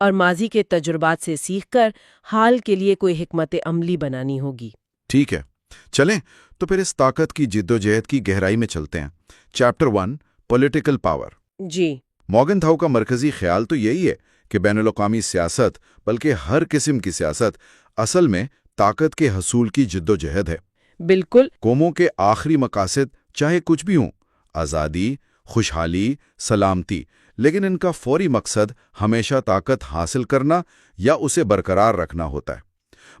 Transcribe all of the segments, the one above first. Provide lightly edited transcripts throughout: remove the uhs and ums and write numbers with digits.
اور ماضی کے تجربات سے سیکھ کر حال کے لیے کوئی حکمت عملی بنانی ہوگی۔ ٹھیک ہے، چلیں تو پھر اس طاقت کی جدوجہد کی گہرائی میں چلتے ہیں۔ Chapter 1 political power. جی، مورگن تھاؤ کا مرکزی خیال تو یہی ہے کہ بین الاقوامی سیاست، بلکہ ہر قسم کی سیاست، اصل میں طاقت کے حصول کی جدوجہد ہے۔ بالکل۔ قوموں کے آخری مقاصد چاہے کچھ بھی ہوں، آزادی، خوشحالی، سلامتی، لیکن ان کا فوری مقصد ہمیشہ طاقت حاصل کرنا یا اسے برقرار رکھنا ہوتا ہے۔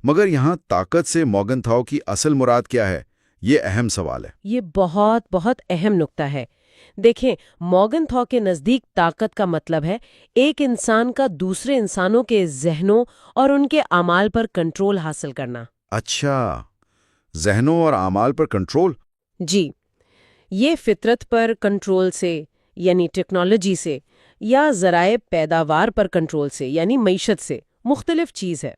مگر یہاں طاقت سے مورگن تھاؤ کی اصل مراد کیا ہے؟ یہ اہم سوال ہے۔ یہ بہت بہت اہم نکتہ ہے۔ دیکھیں، مورگن تھاؤ کے نزدیک طاقت کا مطلب ہے ایک انسان کا دوسرے انسانوں کے ذہنوں اور ان کے اعمال پر کنٹرول حاصل کرنا۔ اچھا، ذہنوں اور اعمال پر کنٹرول۔ جی، یہ فطرت پر کنٹرول سے یعنی ٹیکنالوجی سے، یا ذرائع پیداوار پر کنٹرول سے یعنی معیشت سے مختلف چیز ہے۔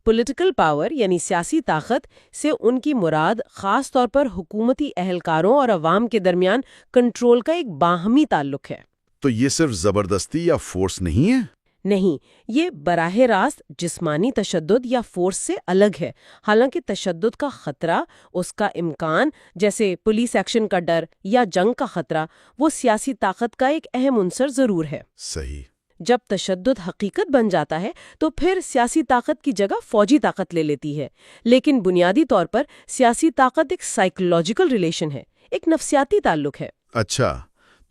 پولیٹیکل پاور یعنی سیاسی طاقت سے ان کی مراد خاص طور پر حکومتی اہلکاروں اور عوام کے درمیان کنٹرول کا ایک باہمی تعلق ہے۔ تو یہ صرف زبردستی یا فورس نہیں ہے؟ نہیں، یہ براہ راست جسمانی تشدد یا فورس سے الگ ہے۔ حالانکہ تشدد کا خطرہ، اس کا امکان، جیسے پولیس ایکشن کا ڈر یا جنگ کا خطرہ، وہ سیاسی طاقت کا ایک اہم عنصر ضرور ہے۔ صحیح۔ جب تشدد حقیقت بن جاتا ہے تو پھر سیاسی طاقت کی جگہ فوجی طاقت لے لیتی ہے، لیکن بنیادی طور پر سیاسی طاقت ایک سائیکولوجیکل ریلیشن ہے، ایک نفسیاتی تعلق ہے۔ اچھا،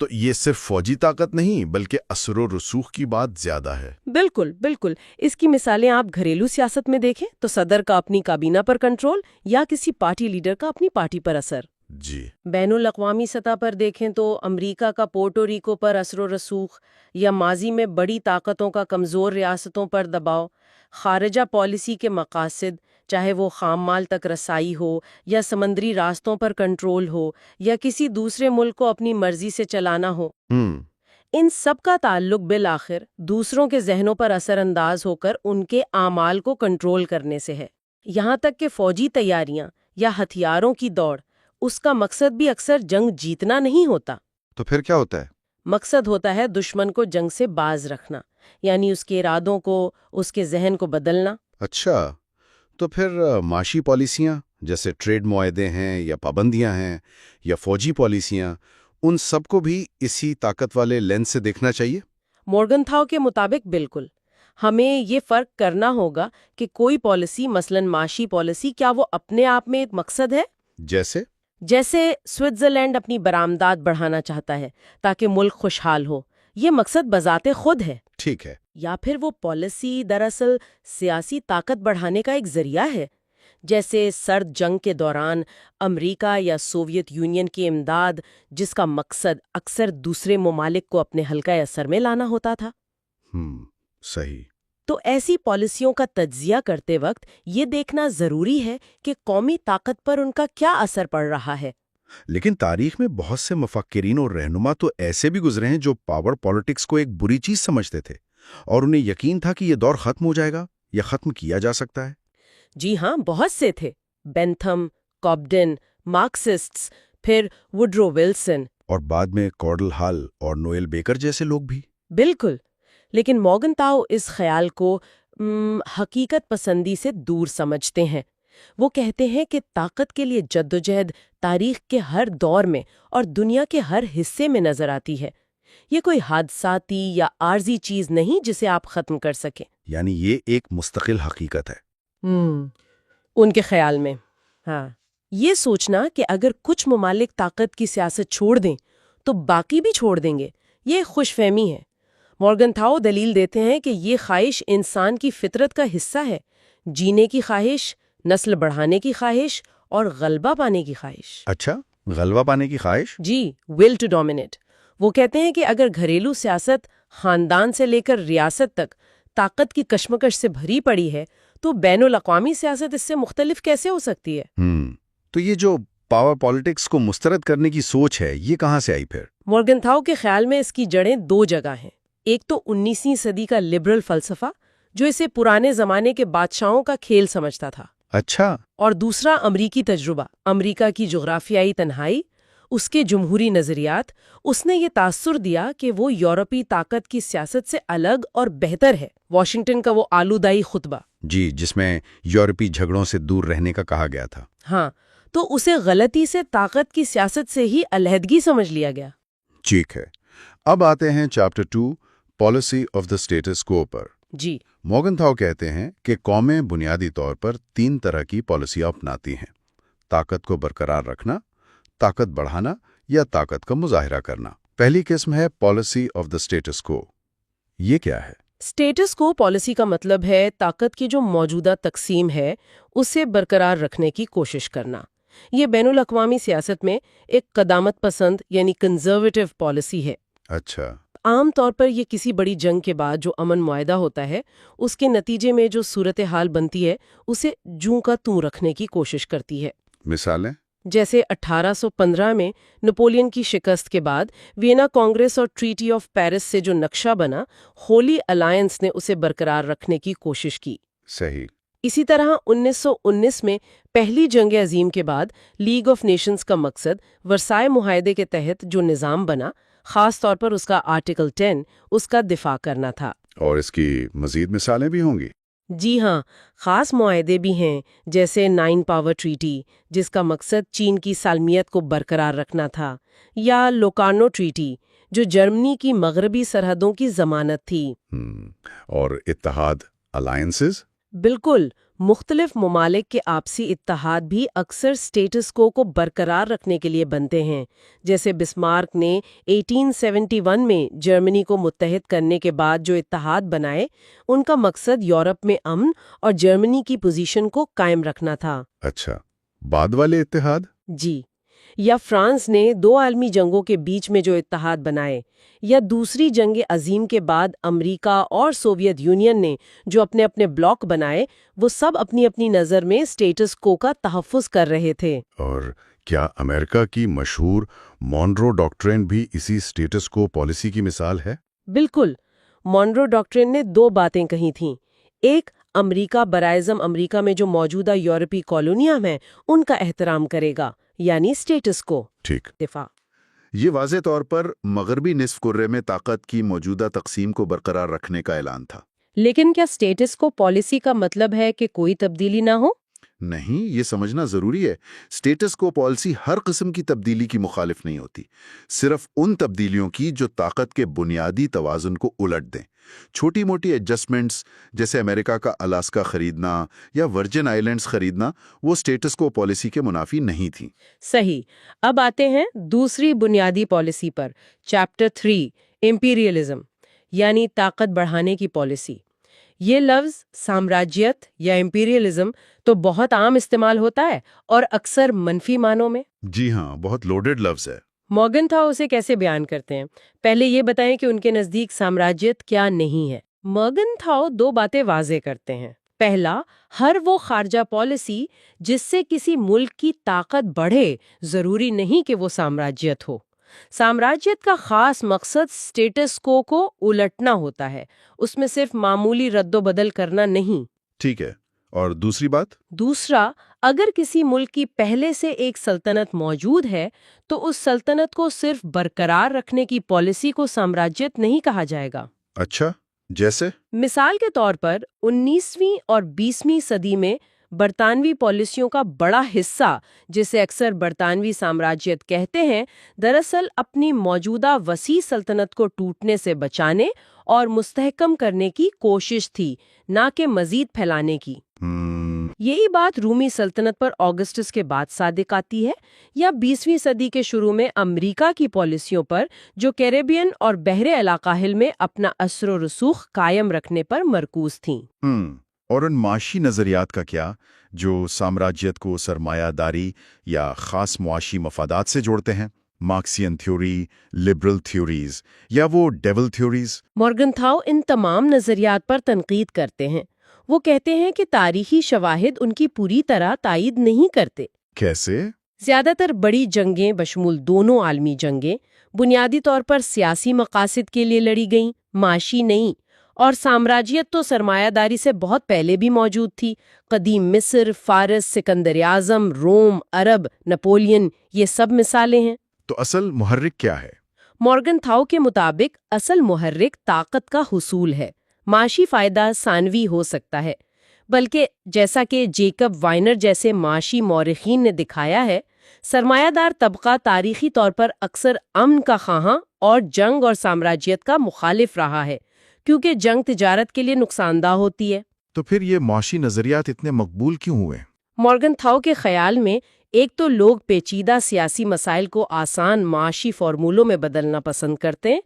تو یہ صرف فوجی طاقت نہیں بلکہ اثر و رسوخ کی بات زیادہ ہے۔ بالکل بالکل، اس کی مثالیں آپ گھریلو سیاست میں دیکھیں تو صدر کا اپنی کابینہ پر کنٹرول یا کسی پارٹی لیڈر کا اپنی پارٹی پر اثر۔ جی۔ بین الاقوامی سطح پر دیکھیں تو امریکہ کا پورٹو ریکو پر اثر و رسوخ، یا ماضی میں بڑی طاقتوں کا کمزور ریاستوں پر دباؤ، خارجہ پالیسی کے مقاصد، چاہے وہ خام مال تک رسائی ہو یا سمندری راستوں پر کنٹرول ہو یا کسی دوسرے ملک کو اپنی مرضی سے چلانا ہو، ان سب کا تعلق بالآخر دوسروں کے ذہنوں پر اثر انداز ہو کر ان کے اعمال کو کنٹرول کرنے سے ہے۔ یہاں تک کہ فوجی تیاریاں یا ہتھیاروں کی دوڑ، اس کا مقصد بھی اکثر جنگ جیتنا نہیں ہوتا۔ تو پھر کیا ہوتا ہے؟ مقصد ہوتا ہے دشمن کو جنگ سے باز رکھنا، یعنی اس کے ارادوں کو، اس کے ذہن کو بدلنا۔ اچھا، تو پھر معاشی پالیسیاں جیسے ٹریڈ معاہدے ہیں یا پابندیاں ہیں یا فوجی پالیسیاں، ان سب کو بھی اسی طاقت والے لینس سے دیکھنا چاہیے؟ مورگن تھاؤ کے مطابق بالکل۔ ہمیں یہ فرق کرنا ہوگا کہ کوئی پالیسی، مثلاً معاشی پالیسی، کیا وہ اپنے آپ میں ایک مقصد ہے؟ جیسے سوئٹزرلینڈ اپنی برآمدات بڑھانا چاہتا ہے تاکہ ملک خوشحال ہو، یہ مقصد بذات خود ہے۔ ٹھیک ہے۔ یا پھر وہ پالیسی دراصل سیاسی طاقت بڑھانے کا ایک ذریعہ ہے، جیسے سرد جنگ کے دوران امریکہ یا سوویت یونین کی امداد، جس کا مقصد اکثر دوسرے ممالک کو اپنے حلقۂ اثر میں لانا ہوتا تھا۔ صحیح۔ تو ایسی پالیسیوں کا تجزیہ کرتے وقت یہ دیکھنا ضروری ہے کہ قومی طاقت پر ان کا کیا اثر پڑ رہا ہے۔ لیکن تاریخ میں بہت سے مفکرین اور رہنما تو ایسے بھی گزرے ہیں جو پاور پالیٹکس کو ایک بری چیز سمجھتے تھے، اور انہیں یقین تھا کہ یہ دور ختم ہو جائے گا یا ختم کیا جا سکتا ہے۔ جی ہاں، بہت سے تھے۔ بینتھم، کابڈن، مارکسسٹس، پھر وڈرو ولسن، اور بعد میں کارڈل ہال اور نوئل بیکر جیسے لوگ بھی۔ بالکل۔ لیکن مورگن تھاؤ اس خیال کو حقیقت پسندی سے دور سمجھتے ہیں۔ وہ کہتے ہیں کہ طاقت کے لیے جدوجہد تاریخ کے ہر دور میں اور دنیا کے ہر حصے میں نظر آتی ہے۔ یہ کوئی حادثاتی یا عارضی چیز نہیں جسے آپ ختم کر سکیں۔ یعنی یہ ایک مستقل حقیقت ہے۔ ان کے خیال میں ہاں، یہ سوچنا کہ اگر کچھ ممالک طاقت کی سیاست چھوڑ دیں تو باقی بھی چھوڑ دیں گے، یہ خوش فہمی ہے۔ مورگن تھاؤ دلیل دیتے ہیں کہ یہ خواہش انسان کی فطرت کا حصہ ہے، جینے کی خواہش، نسل بڑھانے کی خواہش اور غلبہ پانے کی خواہش۔ اچھا، غلبہ پانے کی خواہش؟ جی، ول ٹو ڈومینیٹ۔ وہ کہتے ہیں کہ اگر گھریلو سیاست خاندان سے لے کر ریاست تک طاقت کی کشمکش سے بھری پڑی ہے تو بین الاقوامی سیاست اس سے مختلف کیسے ہو سکتی ہے؟ تو یہ جو پاور پالیٹکس کو مسترد کرنے کی سوچ ہے، یہ کہاں سے آئی پھر؟ مورگن تھاؤ کے خیال میں اس کی جڑیں دو جگہ ہیں۔ ایک تو 19ویں صدی کا لبرل فلسفہ، جو اسے پرانے زمانے کے بادشاہوں کا کھیل سمجھتا تھا۔ اچھا۔ اور دوسرا امریکی تجربہ، امریکہ کی جغرافیائی تنہائی، اس کے جمہوری نظریات، اس نے یہ تاثر دیا کہ وہ یورپی طاقت کی سیاست سے الگ اور بہتر ہے۔ واشنگٹن کا وہ آلودائی خطبہ، جی، جس میں یورپی جھگڑوں سے دور رہنے کا کہا گیا تھا۔ ہاں، تو اسے غلطی سے طاقت کی سیاست سے ہی علیحدگی سمجھ لیا گیا۔ ٹھیک ہے، اب آتے ہیں chapter 2 policy of the status quo پر۔ جی، مورگنتھاؤ کہتے ہیں کہ قومیں بنیادی طور پر 3 طرح کی پالیسیاں اپناتی ہیں: طاقت کو برقرار رکھنا، طاقت بڑھانا یا طاقت کا مظاہرہ کرنا۔ پہلی قسم ہے پالیسی آف دا اسٹیٹس کو۔ یہ کیا ہے؟ اسٹیٹس کو پالیسی کا مطلب ہے طاقت کی جو موجودہ تقسیم ہے اسے برقرار رکھنے کی کوشش کرنا۔ یہ بین الاقوامی سیاست میں ایک قدامت پسند یعنی کنزرویٹو پالیسی ہے۔ اچھا، عام طور پر یہ کسی بڑی جنگ کے بعد جو امن معاہدہ ہوتا ہے اس کے نتیجے میں جو صورتحال بنتی ہے اسے جوں کا توں رکھنے کی کوشش کرتی ہے۔ مثالیں؟ جیسے 1815 میں نپولین کی شکست کے بعد وینا کانگریس اور ٹریٹی آف پیرس سے جو نقشہ بنا، ہولی الائنس نے اسے برقرار رکھنے کی کوشش کی۔ صحیح۔ اسی طرح 1919 میں پہلی جنگ عظیم کے بعد لیگ آف نیشنز کا مقصد ورسائے معاہدے کے تحت جو نظام بنا، خاص طور پر اس کا آرٹیکل 10، اس کا دفاع کرنا تھا۔ اور اس کی مزید مثالیں بھی ہوں گی؟ جی ہاں، خاص معاہدے بھی ہیں، جیسے 9 پاور ٹریٹی جس کا مقصد چین کی سالمیت کو برقرار رکھنا تھا، یا لوکارنو ٹریٹی جو جرمنی کی مغربی سرحدوں کی ضمانت تھی۔ اور اتحاد الائنسز؟ بالکل، مختلف ممالک کے آپسی اتحاد بھی اکثر اسٹیٹس کو برقرار رکھنے کے لیے بنتے ہیں۔ جیسے بسمارک نے 1871 میں جرمنی کو متحد کرنے کے بعد جو اتحاد بنائے، ان کا مقصد یورپ میں امن اور جرمنی کی پوزیشن کو قائم رکھنا تھا۔ اچھا، بعد والے اتحاد؟ جی، یا فرانس نے 2 عالمی جنگوں کے بیچ میں جو اتحاد بنائے، یا دوسری جنگ عظیم کے بعد امریکہ اور سوویت یونین نے جو اپنے اپنے بلاک بنائے، وہ سب اپنی اپنی نظر میں اسٹیٹس کو کا تحفظ کر رہے تھے۔ اور کیا امریکہ کی مشہور مونرو ڈاکٹرین بھی اسی اسٹیٹس کو پالیسی کی مثال ہے؟ بالکل، مونرو ڈاکٹرین نے 2 باتیں کہی تھیں۔ ایک، امریکہ برائزم امریکہ میں جو موجودہ یورپی کالونیاں ہیں ان کا احترام کرے گا، یعنی اسٹیٹس کو ٹھیک۔ دفاع۔ یہ واضح طور پر مغربی نصف کرے میں طاقت کی موجودہ تقسیم کو برقرار رکھنے کا اعلان تھا۔ لیکن کیا اسٹیٹس کو پالیسی کا مطلب ہے کہ کوئی تبدیلی نہ ہو؟ نہیں، یہ سمجھنا ضروری ہے۔ اسٹیٹس کو پالیسی ہر قسم کی تبدیلی کی مخالف نہیں ہوتی، صرف ان تبدیلیوں کی جو طاقت کے بنیادی توازن کو الٹ دیں۔ چھوٹی موٹی ایڈجسٹمنٹس جیسے امریکہ کا الاسکا خریدنا یا ورجن آئیلینڈز خریدنا وہ اسٹیٹس کو پالیسی کے منافی نہیں تھیں۔ صحیح۔ اب آتے ہیں دوسری بنیادی پالیسی پر، چیپٹر 3 امپیریلزم یعنی طاقت بڑھانے کی پالیسی۔ یہ لفظ سامراجیت یا امپیریلزم تو بہت عام استعمال ہوتا ہے اور اکثر منفی معنوں میں۔ جی ہاں، بہت لوڈڈ لفظ ہے۔ مورگنتھاؤ اسے کیسے بیان کرتے ہیں؟ پہلے یہ بتائیں کہ ان کے نزدیک سامراجیت کیا نہیں ہے۔ مورگنتھاؤ 2 باتیں واضح کرتے ہیں۔ پہلا، ہر وہ خارجہ پالیسی جس سے کسی ملک کی طاقت بڑھے ضروری نہیں کہ وہ سامراجیت ہو۔ سامراجیت کا خاص مقصد اسٹیٹس کو الٹنا ہوتا ہے، اس میں صرف معمولی رد و بدل کرنا نہیں۔ ٹھیک ہے، اور دوسری بات؟ دوسرا، اگر کسی ملک کی پہلے سے ایک سلطنت موجود ہے تو اس سلطنت کو صرف برقرار رکھنے کی پالیسی کو سامراجیت نہیں کہا جائے گا۔ اچھا، جیسے؟ مثال کے طور پر 19ویں اور 20ویں صدی میں برطانوی پالیسیوں کا بڑا حصہ، جسے اکثر برطانوی سامراجیت کہتے ہیں، دراصل اپنی موجودہ وسیع سلطنت کو ٹوٹنے سے بچانے اور مستحکم کرنے کی کوشش تھی، نہ کہ مزید پھیلانے کی۔ یہی بات رومی سلطنت پر آگسٹس کے بعد صادق آتی ہے، یا 20ویں صدی کے شروع میں امریکہ کی پالیسیوں پر جو کیریبین اور بحر الکاہل میں اپنا اثر و رسوخ قائم رکھنے پر مرکوز تھیں۔ اور ان معاشی نظریات کا کیا جو سامراجیت کو سرمایہ داری یا خاص معاشی مفادات سے جوڑتے ہیں؟ مارکسین تھیوری، لبرل تھیوریز یا وہ ڈیول تھیوریز؟ مورگنتھاؤ ان تمام نظریات پر تنقید کرتے ہیں۔ وہ کہتے ہیں کہ تاریخی شواہد ان کی پوری طرح تائید نہیں کرتے۔ کیسے؟ زیادہ تر بڑی جنگیں بشمول دونوں عالمی جنگیں بنیادی طور پر سیاسی مقاصد کے لیے لڑی گئیں، معاشی نہیں، اور سامراجیت تو سرمایہ داری سے بہت پہلے بھی موجود تھی۔ قدیم مصر، فارس، سکندر اعظم، روم، عرب، نپولین، یہ سب مثالیں ہیں۔ تو اصل محرک کیا ہے؟ مورگن تھاؤ کے مطابق اصل محرک طاقت کا حصول ہے۔ معاشی فائدہ ثانوی ہو سکتا ہے، بلکہ جیسا کہ جیکب وائنر جیسے معاشی مورخین نے دکھایا ہے، سرمایہ دار طبقہ تاریخی طور پر اکثر امن کا خواہاں اور جنگ اور سامراجیت کا مخالف رہا ہے، کیونکہ جنگ تجارت کے لیے نقصان دہ ہوتی ہے۔ تو پھر یہ معاشی نظریات اتنے مقبول کیوں ہوئے؟ مورگن تھاؤ کے خیال میں ایک تو لوگ پیچیدہ سیاسی مسائل کو آسان معاشی فارمولوں میں بدلنا پسند کرتے ہیں،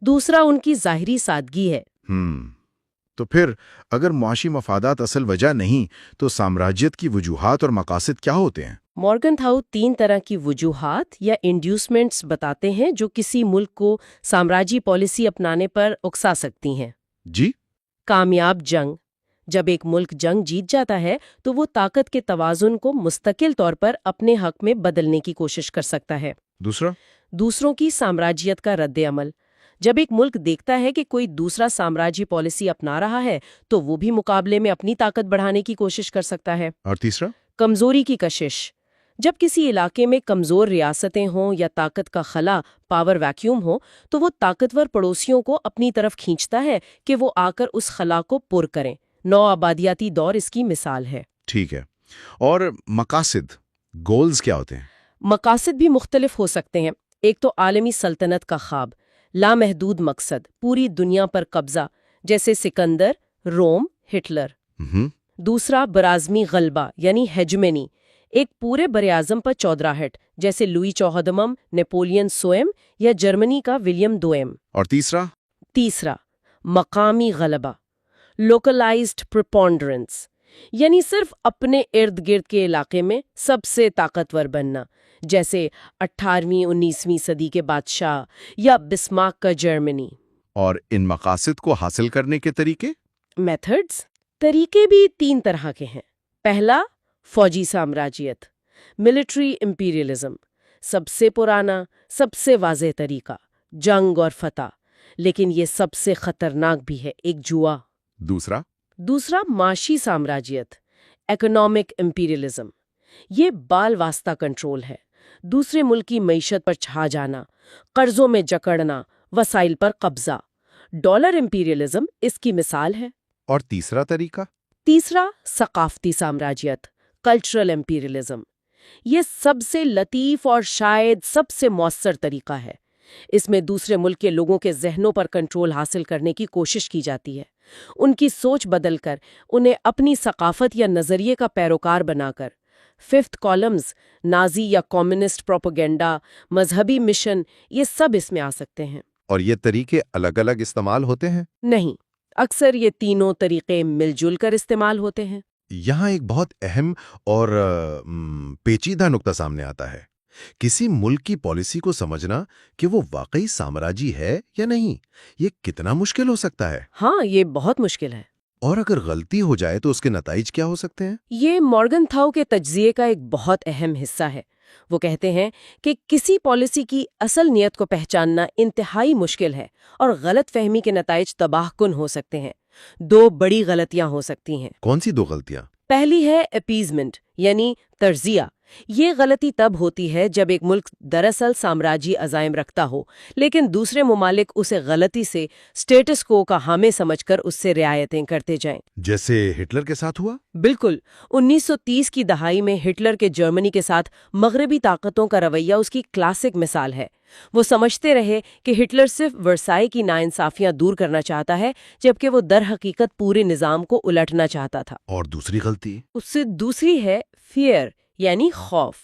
دوسرا ان کی ظاہری سادگی ہے۔ تو پھر اگر معاشی مفادات اصل وجہ نہیں تو سامراجیت کی وجوہات اور مقاصد کیا ہوتے ہیں؟ مورگن تھاؤ 3 طرح کی وجوہات یا انڈیوسمنٹس بتاتے ہیں جو کسی ملک کو سامراجی پالیسی اپنانے پر اکسا سکتی ہیں۔ جی؟ کامیاب جنگ، جب ایک ملک جنگ جیت جاتا ہے تو وہ طاقت کے توازن کو مستقل طور پر اپنے حق میں بدلنے کی کوشش کر سکتا ہے۔ دوسروں کی سامراجیت کا رد عمل، جب ایک ملک دیکھتا ہے کہ کوئی دوسرا سامراجی پالیسی اپنا رہا ہے تو وہ بھی مقابلے میں اپنی طاقت بڑھانے کی کوشش کر سکتا ہے۔ اور تیسرا؟ کمزوری کی کشش، جب کسی علاقے میں کمزور ریاستیں ہوں یا طاقت کا خلا پاور ویکیوم ہو تو وہ طاقتور پڑوسیوں کو اپنی طرف کھینچتا ہے کہ وہ آ کر اس خلا کو پر کریں۔ نو آبادیاتی دور اس کی مثال ہے۔ ٹھیک ہے، اور مقاصد، گولز کیا ہوتے ہیں؟ مقاصد بھی مختلف ہو سکتے ہیں۔ ایک تو عالمی سلطنت کا خواب، لامحدود مقصد، پوری دنیا پر قبضہ، جیسے سکندر، روم، ہٹلر۔ دوسرا براعظمی غلبہ یعنی ہیجمنی، ایک پورے براعظم پر چودراہٹ، جیسے لوئی چوہدمم، نیپولین سوئم یا جرمنی کا ولیم دوئم۔ اور تیسرا مقامی غلبہ، لوکلائزڈ پریپونڈرنس، یعنی صرف اپنے ارد گرد کے علاقے میں سب سے طاقتور بننا، جیسے 18ویں 19ویں صدی کے بادشاہ یا بسمارک کا جرمنی۔ اور ان مقاصد کو حاصل کرنے کے طریقے؟ میتھڈز، طریقے بھی 3 طرح کے ہیں۔ پہلا، فوجی سامراجیت، ملٹری امپیریلزم، سب سے پرانا، سب سے واضح طریقہ، جنگ اور فتح، لیکن یہ سب سے خطرناک بھی ہے، ایک جوا۔ دوسرا معاشی سامراجیت، اکنامک امپیریلزم، یہ بال واسطہ کنٹرول ہے، دوسرے ملک کی معیشت پر چھا جانا، قرضوں میں جکڑنا، وسائل پر قبضہ۔ ڈالر امپیریلزم اس کی مثال ہے۔ اور تیسرا ثقافتی سامراجیت، کلچرل امپیریلزم، یہ سب سے لطیف اور شاید سب سے مؤثر طریقہ ہے۔ اس میں دوسرے ملک کے لوگوں کے ذہنوں پر کنٹرول حاصل کرنے کی کوشش کی جاتی ہے، ان کی سوچ بدل کر انہیں اپنی ثقافت یا نظریے کا پیروکار بنا کر۔ 5th کالمز، نازی یا کمیونسٹ پروپیگنڈا، مذہبی مشن، یہ سب اس میں آ سکتے ہیں۔ اور یہ طریقے الگ الگ استعمال ہوتے ہیں؟ نہیں، اکثر یہ تینوں طریقے مل جل کر استعمال ہوتے ہیں۔ یہاں ایک بہت اہم اور پیچیدہ نقطہ سامنے آتا ہے، کسی ملک کی پالیسی کو سمجھنا کہ وہ واقعی سامراجی ہے یا نہیں، یہ کتنا مشکل ہو سکتا ہے؟ ہاں، یہ بہت مشکل ہے۔ اور اگر غلطی ہو جائے تو اس کے نتائج کیا ہو سکتے ہیں؟ یہ مورگن تھاؤ کے تجزیے کا ایک بہت اہم حصہ ہے۔ وہ کہتے ہیں کہ کسی پالیسی کی اصل نیت کو پہچاننا انتہائی مشکل ہے اور غلط فہمی کے نتائج تباہ کن ہو سکتے ہیں۔ 2 بڑی غلطیاں ہو سکتی ہیں۔ کون سی 2 غلطیاں؟ پہلی ہے اپیزمنٹ یعنی ترضیہ۔ یہ غلطی تب ہوتی ہے جب ایک ملک دراصل سامراجی عزائم رکھتا ہو، لیکن دوسرے ممالک اسے غلطی سے سٹیٹس کو کا حامی سمجھ کر اس سے رعایتیں کرتے جائیں۔ جیسے ہٹلر کے ساتھ ہوا؟ بالکل، 1930 کی دہائی میں ہٹلر کے جرمنی کے ساتھ مغربی طاقتوں کا رویہ اس کی کلاسک مثال ہے۔ وہ سمجھتے رہے کہ ہٹلر صرف ورسائی کی ناانصافیاں دور کرنا چاہتا ہے، جبکہ وہ در حقیقت پورے نظام کو الٹنا چاہتا تھا۔ اور دوسری غلطی؟ اس سے دوسری ہے فیئر یعنی خوف۔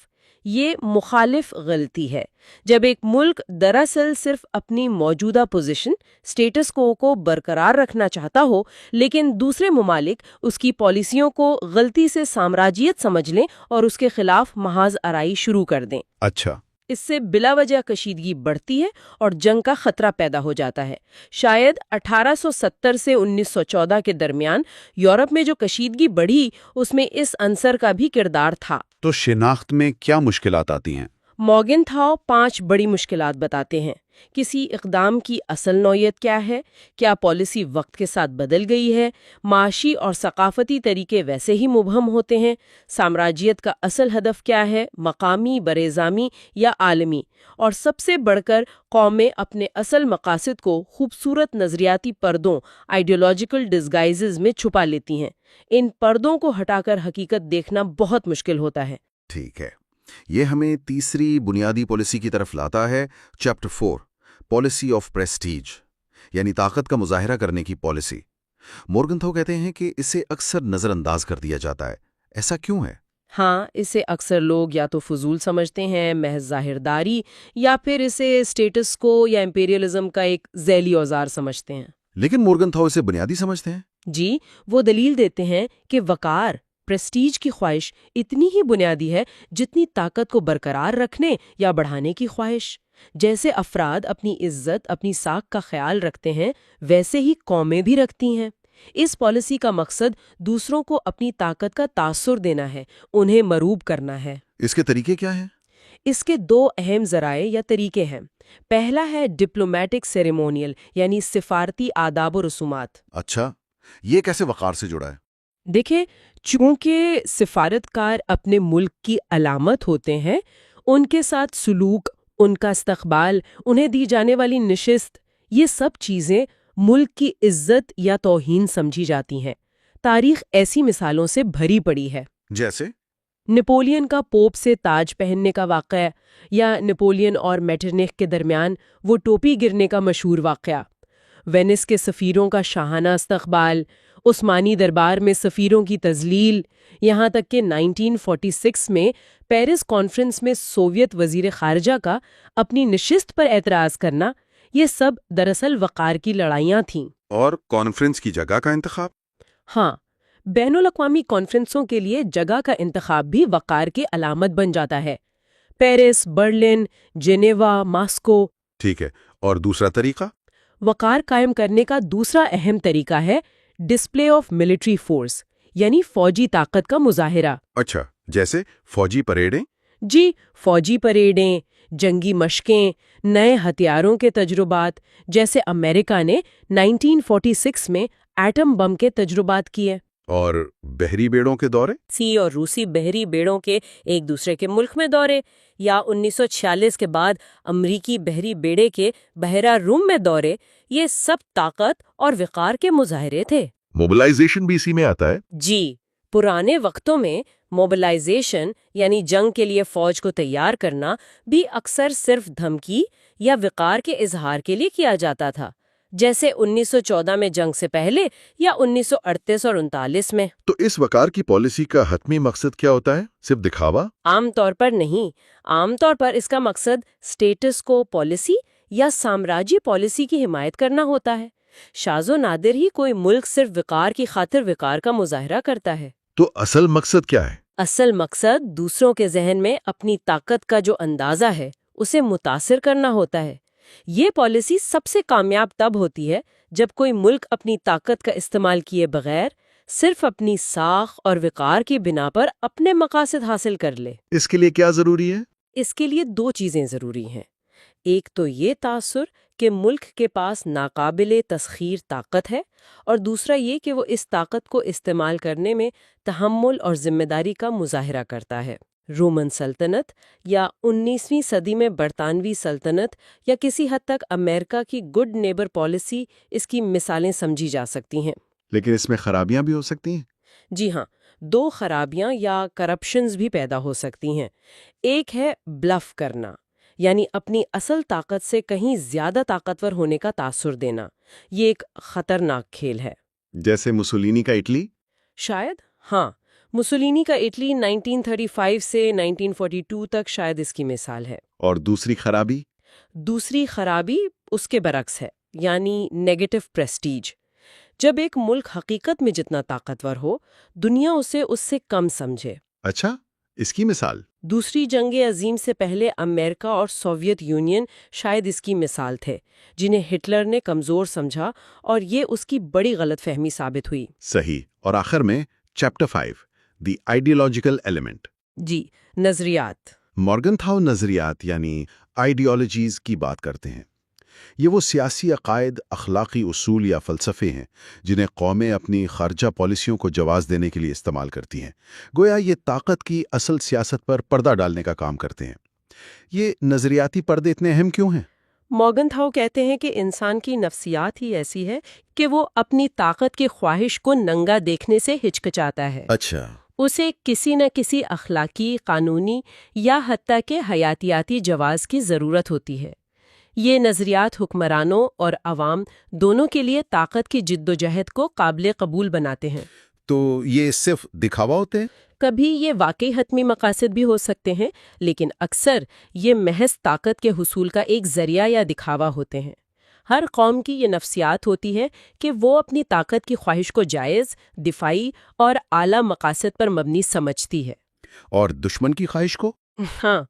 یہ مخالف غلطی ہے۔ جب ایک ملک دراصل صرف اپنی موجودہ پوزیشن سٹیٹس کو برقرار رکھنا چاہتا ہو، لیکن دوسرے ممالک اس کی پالیسیوں کو غلطی سے سامراجیت سمجھ لیں اور اس کے خلاف محاذ آرائی شروع کر دیں۔ اچھا، اس سے بلا وجہ کشیدگی بڑھتی ہے اور جنگ کا خطرہ پیدا ہو جاتا ہے۔ شاید 1870 سے 1914 کے درمیان یورپ میں جو کشیدگی بڑھی، اس میں اس عنصر کا بھی کردار تھا۔ تو شناخت میں کیا مشکلات آتی ہیں؟ مورگنتھاؤ 5 بڑی مشکلات بتاتے ہیں۔ کسی اقدام کی اصل نوعیت کیا ہے؟ کیا پالیسی وقت کے ساتھ بدل گئی ہے؟ معاشی اور ثقافتی طریقے ویسے ہی مبہم ہوتے ہیں؟ سامراجیت کا اصل ہدف کیا ہے؟ مقامی، برعظامی یا عالمی؟ اور سب سے بڑھ کر قومیں اپنے اصل مقاصد کو خوبصورت نظریاتی پردوں، آئیڈیولوجیکل ڈسگائزز میں چھپا لیتی ہیں۔ ان پردوں کو ہٹا کر حقیقت دیکھنا بہت مشکل ہوتا ہے۔ ٹھیک ہے، یہ ہمیں تیسری بنیادی پالیسی کی طرف لاتا ہے، چیپٹر 4، پالیسی آف پریسٹیج، یعنی طاقت کا مظاہرہ کرنے کی پالیسی۔ مورگنتھاؤ کہتے ہیں کہ اسے اکثر نظر انداز کر دیا جاتا ہے، ایسا کیوں ہے؟ ہاں، اسے اکثر لوگ یا تو فضول سمجھتے ہیں، محض ظاہرداری، یا پھر اسے اسٹیٹس کو یا امپیریلزم کا ایک ذیلی اوزار سمجھتے ہیں۔ لیکن مورگنتھاؤ اسے بنیادی سمجھتے ہیں۔ جی، وہ دلیل دیتے ہیں کہ وقار، پریسٹیج کی خواہش اتنی ہی بنیادی ہے جتنی طاقت کو برقرار رکھنے یا بڑھانے کی خواہش۔ جیسے افراد اپنی عزت، اپنی ساکھ کا خیال رکھتے ہیں، ویسے ہی قومیں بھی رکھتی ہیں۔ اس پالیسی کا مقصد دوسروں کو اپنی طاقت کا تاثر دینا ہے، انہیں مروب کرنا ہے۔ اس کے طریقے کیا ہیں؟ اس کے 2 اہم ذرائع یا طریقے ہیں۔ پہلا ہے ڈپلومیٹک سیریمونیل، یعنی سفارتی آداب و رسومات۔ اچھا، یہ کیسے وقار سے جڑا ہے؟ دیکھیں، چونکہ سفارتکار اپنے ملک کی علامت ہوتے ہیں، ان کے ساتھ سلوک، ان کا استقبال، انہیں دی جانے والی نشست، یہ سب چیزیں ملک کی عزت یا توہین سمجھی جاتی ہیں۔ تاریخ ایسی مثالوں سے بھری پڑی ہے۔ جیسے نپولین کا پوپ سے تاج پہننے کا واقعہ، یا نپولین اور میٹرنیخ کے درمیان وہ ٹوپی گرنے کا مشہور واقعہ، وینس کے سفیروں کا شاہانہ استقبال، عثمانی دربار میں سفیروں کی تذلیل، یہاں تک کہ 1946 میں پیرس کانفرنس میں سوویت وزیر خارجہ کا اپنی نشست پر اعتراض کرنا، یہ سب دراصل وقار کی لڑائیاں تھیں۔ اور کانفرنس کی جگہ کا انتخاب؟ ہاں، بین الاقوامی کانفرنسوں کے لیے جگہ کا انتخاب بھی وقار کی علامت بن جاتا ہے۔ Paris, Berlin, Geneva, Moscow. ٹھیک ہے، اور دوسرا طریقہ؟ وقار قائم کرنے کا دوسرا اہم طریقہ ہے ڈسپلے آف ملٹری فورس، یعنی فوجی طاقت کا مظاہرہ۔ اچھا، جیسے فوجی پریڈیں؟ جی، فوجی پریڈیں، جنگی مشقیں، نئے ہتھیاروں کے تجربات، جیسے امریکہ نے 1946 میں ایٹم بم کے تجربات کیے۔ اور بحری بیڑوں کے دورے؟ سی اور روسی بحری بیڑوں کے ایک دوسرے کے ملک میں دورے، یا 1946 کے بعد امریکی بحری بیڑے کے بحیرہ روم میں دورے، یہ سب طاقت اور وقار کے مظاہرے تھے۔ موبلائزیشن بھی اسی میں آتا ہے؟ جی، پرانے وقتوں میں موبلائزیشن یعنی جنگ کے لیے فوج کو تیار کرنا بھی اکثر صرف دھمکی یا وقار کے اظہار کے لیے کیا جاتا تھا، جیسے 1914 میں جنگ سے پہلے یا 1938 اور 39 میں۔ تو اس وقار کی پالیسی کا حتمی مقصد کیا ہوتا ہے؟ صرف دکھاوا؟ عام طور پر نہیں، عام طور پر اس کا مقصد اسٹیٹس کو پالیسی یا سامراجی پالیسی کی حمایت کرنا ہوتا ہے۔ شاذ و نادر ہی کوئی ملک صرف وقار کی خاطر وقار کا مظاہرہ کرتا ہے۔ تو اصل مقصد کیا ہے؟ اصل مقصد دوسروں کے ذہن میں اپنی طاقت کا جو اندازہ ہے اسے متاثر کرنا ہوتا ہے۔ یہ پالیسی سب سے کامیاب تب ہوتی ہے جب کوئی ملک اپنی طاقت کا استعمال کیے بغیر صرف اپنی ساکھ اور وقار کی بنا پر اپنے مقاصد حاصل کر لے۔ اس کے لیے کیا ضروری ہے؟ اس کے لیے 2 چیزیں ضروری ہیں۔ ایک تو یہ تاثر کہ ملک کے پاس ناقابل تسخیر طاقت ہے، اور دوسرا یہ کہ وہ اس طاقت کو استعمال کرنے میں تحمل اور ذمہ داری کا مظاہرہ کرتا ہے۔ رومن سلطنت یا 19ویں صدی میں برطانوی سلطنت یا کسی حد تک امریکہ کی گڈ نیبر پالیسی اس کی مثالیں سمجھی جا سکتی ہیں۔ لیکن اس میں خرابیاں بھی ہو سکتی ہیں؟ جی ہاں، 2 خرابیاں یا کرپشنز بھی پیدا ہو سکتی ہیں۔ ایک ہے بلف کرنا، یعنی اپنی اصل طاقت سے کہیں زیادہ طاقتور ہونے کا تاثر دینا۔ یہ ایک خطرناک کھیل ہے۔ جیسے مسولینی کا اٹلی؟ شاید، ہاں، مسولینی کا اٹلی 1935 سے 1942 تک شاید اس کی مثال ہے۔ اور دوسری خرابی؟ دوسری خرابی اس کے برعکس ہے، یعنی نیگیٹو پریسٹیج۔ جب ایک ملک حقیقت میں جتنا طاقتور ہو، دنیا اسے اس سے کم سمجھے۔ اچھا، اس کی مثال؟ دوسری جنگ عظیم سے پہلے امریکہ اور سوویت یونین شاید اس کی مثال تھے، جنہیں ہٹلر نے کمزور سمجھا، اور یہ اس کی بڑی غلط فہمی ثابت ہوئی۔ صحیح۔ اور آخر میں چیپٹر 5، دی آئیڈیالوجیکل ایلیمنٹ۔ جی، نظریات۔ مورگنتھاؤ نظریات یعنی آئیڈیالوجیز کی بات کرتے ہیں۔ یہ وہ سیاسی عقائد، اخلاقی اصول یا فلسفے ہیں جنہیں قومیں اپنی خارجہ پالیسیوں کو جواز دینے کے لیے استعمال کرتی ہیں۔ گویا یہ طاقت کی اصل سیاست پر پردہ ڈالنے کا کام کرتے ہیں۔ یہ نظریاتی پردے اتنے اہم کیوں ہیں؟ مورگنتھاؤ کہتے ہیں کہ انسان کی نفسیات ہی ایسی ہے کہ وہ اپنی طاقت کی خواہش کو ننگا دیکھنے سے ہچکچاتا ہے۔ اچھا، اسے کسی نہ کسی اخلاقی، قانونی یا حتیٰ کہ حیاتیاتی جواز کی ضرورت ہوتی ہے۔ یہ نظریات حکمرانوں اور عوام دونوں کے لیے طاقت کی جد و جہد کو قابل قبول بناتے ہیں۔ تو یہ صرف دکھاوا ہوتے ہیں؟ کبھی یہ واقعی حتمی مقاصد بھی ہو سکتے ہیں، لیکن اکثر یہ محض طاقت کے حصول کا ایک ذریعہ یا دکھاوا ہوتے ہیں۔ ہر قوم کی یہ نفسیات ہوتی ہے کہ وہ اپنی طاقت کی خواہش کو جائز، دفاعی اور اعلیٰ مقاصد پر مبنی سمجھتی ہے۔ اور دشمن کی خواہش کو؟ ہاں،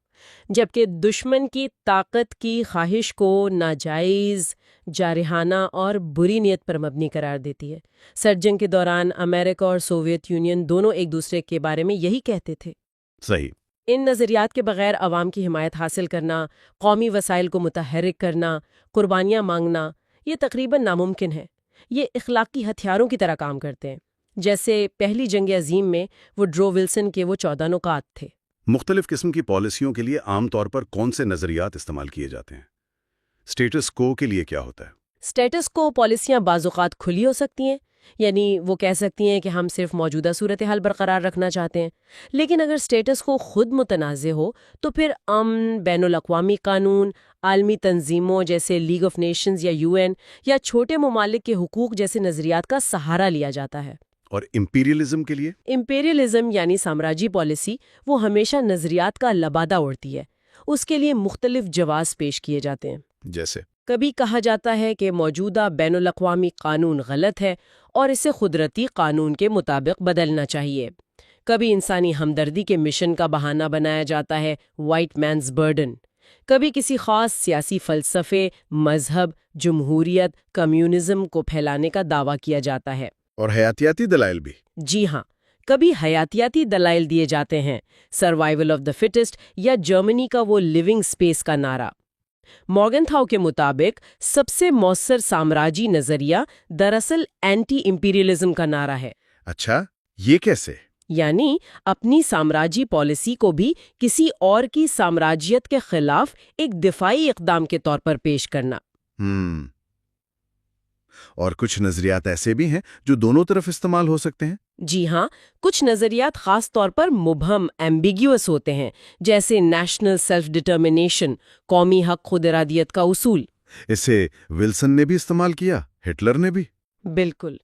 جبکہ دشمن کی طاقت کی خواہش کو ناجائز، جارحانہ اور بری نیت پر مبنی قرار دیتی ہے۔ سرد جنگ کے دوران امریکہ اور سوویت یونین دونوں ایک دوسرے کے بارے میں یہی کہتے تھے۔ صحیح۔ ان نظریات کے بغیر عوام کی حمایت حاصل کرنا، قومی وسائل کو متحرک کرنا، قربانیاں مانگنا، یہ تقریباً ناممکن ہے۔ یہ اخلاقی ہتھیاروں کی طرح کام کرتے ہیں، جیسے پہلی جنگ عظیم میں وڈرو ولسن کے وہ 14 نکات تھے۔ مختلف قسم کی پالیسیوں کے لیے عام طور پر کون سے نظریات استعمال کیے جاتے ہیں؟ اسٹیٹس کو کے لیے کیا ہوتا ہے؟ اسٹیٹس کو پالیسیاں بعض اوقات کھلی ہو سکتی ہیں، یعنی وہ کہہ سکتی ہیں کہ ہم صرف موجودہ صورتحال برقرار رکھنا چاہتے ہیں۔ لیکن اگر اسٹیٹس کو خود متنازع ہو تو پھر امن، بین الاقوامی قانون، عالمی تنظیموں جیسے لیگ آف نیشنز یا UN یا چھوٹے ممالک کے حقوق جیسے نظریات کا سہارا لیا جاتا ہے۔ اور امپیریلزم کے لیے؟ امپیریلزم یعنی سامراجی پالیسی وہ ہمیشہ نظریات کا لبادہ اوڑھتی ہے۔ اس کے لیے مختلف جواز پیش کیے جاتے ہیں۔ جیسے؟ کبھی کہا جاتا ہے کہ موجودہ بین الاقوامی قانون غلط ہے اور اسے قدرتی قانون کے مطابق بدلنا چاہیے۔ کبھی انسانی ہمدردی کے مشن کا بہانہ بنایا جاتا ہے، وائٹ مینز برڈن۔ کبھی کسی خاص سیاسی فلسفے، مذہب، جمہوریت، کمیونزم کو پھیلانے کا دعویٰ کیا جاتا ہے۔ اور حیاتیاتی دلائل بھی؟ جی ہاں، کبھی حیاتیاتی دلائل دیے جاتے ہیں، سروائیول آف دا فٹسٹ یا جرمنی کا وہ لیونگ سپیس کا نعرہ۔ مورگنتھاؤ کے مطابق سب سے مؤثر سامراجی نظریہ دراصل اینٹی امپیریلزم کا نعرہ ہے۔ اچھا، یہ کیسے؟ یعنی اپنی سامراجی پالیسی کو بھی کسی اور کی سامراجیت کے خلاف ایک دفاعی اقدام کے طور پر پیش کرنا۔ اور کچھ نظریات ایسے بھی ہیں جو دونوں طرف استعمال ہو سکتے ہیں؟ جی ہاں، کچھ نظریات خاص طور پر مبہم، ایمبیگیوس ہوتے ہیں، جیسے نیشنل سیلف ڈٹرمنیشن، قومی حق خود ارادیت کا اصول۔ اسے ولسن نے بھی استعمال کیا، ہٹلر نے بھی؟ بالکل،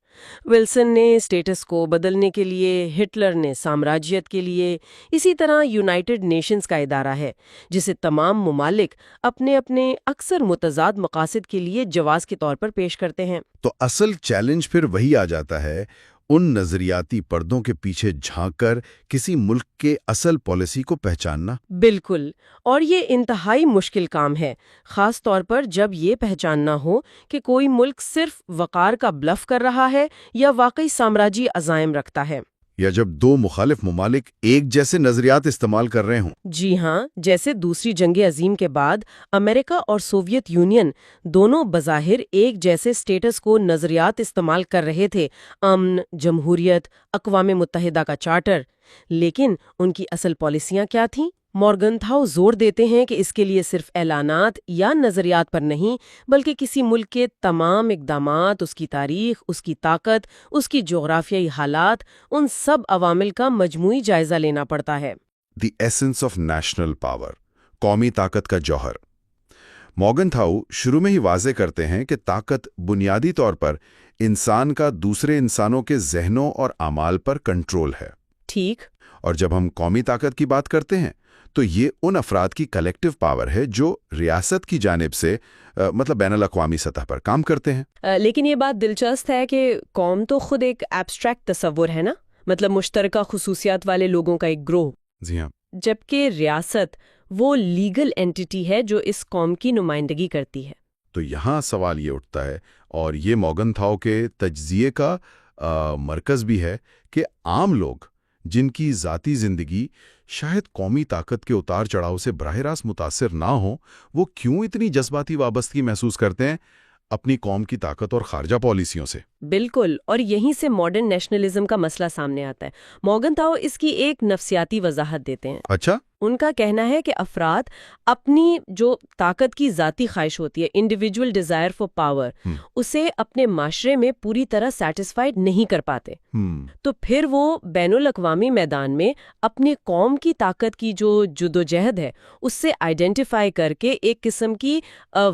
ولسن نے اسٹیٹس کو بدلنے کے لیے، ہٹلر نے سامراجیت کے لیے۔ اسی طرح یونائٹڈ نیشنز کا ادارہ ہے جسے تمام ممالک اپنے اپنے اکثر متضاد مقاصد کے لیے جواز کے طور پر پیش کرتے ہیں۔ تو اصل چیلنج پھر وہی آ جاتا ہے، ان نظریاتی پردوں کے پیچھے جھانک کر کسی ملک کے اصل پالیسی کو پہچاننا۔ بالکل، اور یہ انتہائی مشکل کام ہے، خاص طور پر جب یہ پہچاننا ہو کہ کوئی ملک صرف وقار کا بلف کر رہا ہے یا واقعی سامراجی عزائم رکھتا ہے۔ یا جب دو مخالف ممالک ایک جیسے نظریات استعمال کر رہے ہوں۔ جی ہاں، جیسے دوسری جنگ عظیم کے بعد امریکہ اور سوویت یونین دونوں بظاہر ایک جیسے سٹیٹس کو نظریات استعمال کر رہے تھے، امن، جمہوریت، اقوام متحدہ کا چارٹر، لیکن ان کی اصل پالیسیاں کیا تھیں؟ مورگنتھاؤ زور دیتے ہیں کہ اس کے لیے صرف اعلانات یا نظریات پر نہیں، بلکہ کسی ملک کے تمام اقدامات، اس کی تاریخ، اس کی طاقت، اس کی جغرافیائی حالات، ان سب عوامل کا مجموعی جائزہ لینا پڑتا ہے۔ The essence of national power, قومی طاقت کا جوہر۔ مورگنتھاؤ شروع میں ہی واضح کرتے ہیں کہ طاقت بنیادی طور پر انسان کا دوسرے انسانوں کے ذہنوں اور اعمال پر کنٹرول ہے۔ ٹھیک۔ اور جب ہم قومی طاقت کی بات کرتے ہیں تو یہ ان افراد کی کلیکٹیو پاور ہے جو ریاست کی جانب سے مطلب بین الاقوامی سطح پر کام کرتے ہیں۔ لیکن یہ بات دلچسپ ہے کہ قوم تو خود ایک ایبسٹریکٹ تصور ہے نا، مطلب مشترکہ خصوصیات والے لوگوں کا ایک گروہ، جی ہاں، جبکہ ریاست وہ لیگل اینٹی ہے جو اس قوم کی نمائندگی کرتی ہے۔ تو یہاں سوال یہ اٹھتا ہے، اور یہ مورگنتھاؤ کے تجزیے کا مرکز بھی ہے، کہ عام لوگ جن کی ذاتی زندگی شاید قومی طاقت کے اتار چڑھاؤ سے براہ راست متاثر نہ ہو، وہ کیوں اتنی جذباتی وابستگی محسوس کرتے ہیں اپنی قوم کی طاقت اور خارجہ پالیسیوں سے؟ بالکل، اور یہیں سے ماڈرن نیشنلزم کا مسئلہ سامنے آتا ہے۔ مورگنتھاؤ اس کی ایک نفسیاتی وضاحت دیتے ہیں۔ اچھا؟ ان کا کہنا ہے کہ افراد اپنی جو طاقت کی ذاتی خواہش ہوتی ہے، انڈیویجول ڈیزائر فار پاور، اسے اپنے معاشرے میں پوری طرح سیٹسفائیڈ نہیں کر پاتے، تو پھر وہ بین الاقوامی میدان میں اپنی قوم کی طاقت کی جو جدوجہد ہے اس سے آئیڈینٹیفائی کر کے ایک قسم کی